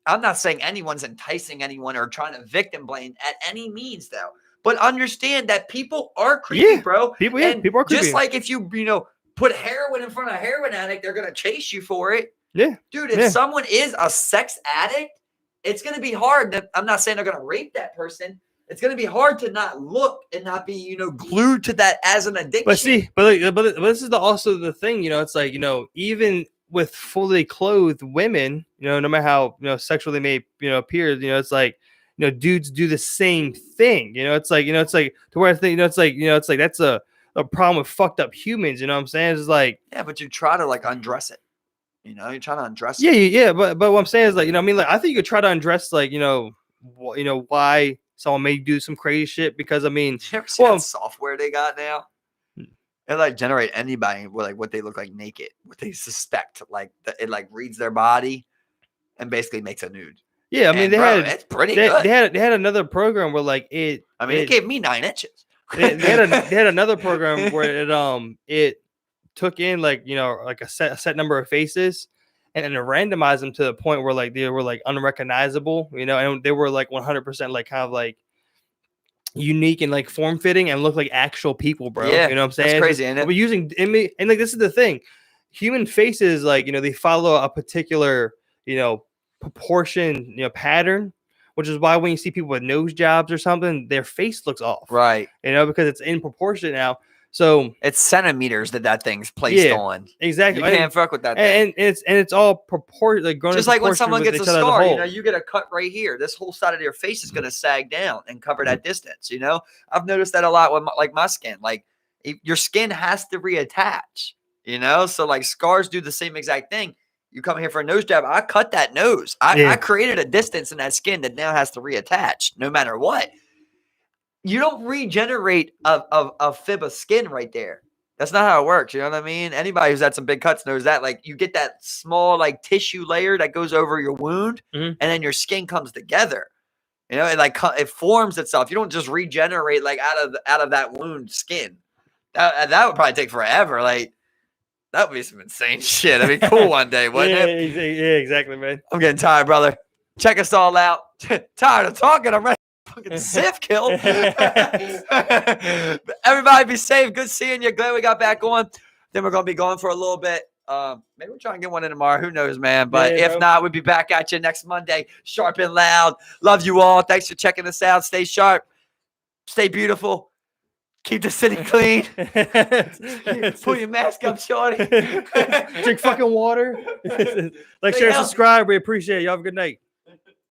I'm not saying anyone's enticing anyone or trying to victim blame at any means, though. But understand that people are creepy, bro. People are creepy. Just like if you know, put heroin in front of a heroin addict, they're gonna chase you for it. Yeah. Dude, if someone is a sex addict it's going to be hard. I'm not saying they're going to rape that person. It's going to be hard to not look and not be, glued to that as an addiction. But see, but this is also the thing, it's like, even with fully clothed women, no matter how, sexually may, appear, it's like, dudes do the same thing, it's like, to where I think, it's like that's a problem with fucked up humans, you know what I'm saying? It's like, yeah, but you try to like undress it, you're trying to undress it. it. Yeah. But what I'm saying is like, like, I think you could try to undress, like, why someone may do some crazy shit, because I mean, you ever see that software they got now? It like generate anybody with like what they look like naked, what they suspect, like it like reads their body and basically makes a nude. Yeah, I mean, it's pretty good. They had another program where like it gave me 9 inches. they had another program where it took in like like a set number of faces and then it randomized them to the point where like they were like unrecognizable, and they were like 100% like kind of like unique and like form fitting and look like actual people, bro. Yeah, you know what I'm saying? That's crazy, isn't it? We're using image, and like this is the thing, human faces, like they follow a particular proportion pattern, which is why when you see people with nose jobs or something, their face looks off, right? Because it's in proportion now. So it's centimeters that thing's placed on. Exactly. You can't fuck with that thing. And it's all proportion, like just like when someone gets a scar, you get a cut right here. This whole side of your face is going to sag down and cover that distance. I've noticed that a lot with my skin. Like your skin has to reattach. So like scars do the same exact thing. You come here for a nose job, I cut that nose. I created a distance in that skin that now has to reattach, no matter what. You don't regenerate a fib of skin right there. That's not how it works. You know what I mean? Anybody who's had some big cuts knows that. Like you get that small like tissue layer that goes over your wound, and then your skin comes together. It forms itself. You don't just regenerate like out of that wound skin. That would probably take forever. Like that would be some insane shit. That'd be cool one day, wouldn't it? Yeah, exactly, man. I'm getting tired, brother. Check us all out. Tired of talking. I'm ready. Fucking Sif kill. Everybody be safe. Good seeing you. Glad we got back on. Then we're gonna be going for a little bit. Maybe we'll try and get one in tomorrow. Who knows, man? But if not, we'll be back at you next Monday. Sharp and loud. Love you all. Thanks for checking us out. Stay sharp. Stay beautiful. Keep the city clean. Pull your mask up, shorty. Drink fucking water. Like, share, subscribe. We appreciate it. Y'all have a good night.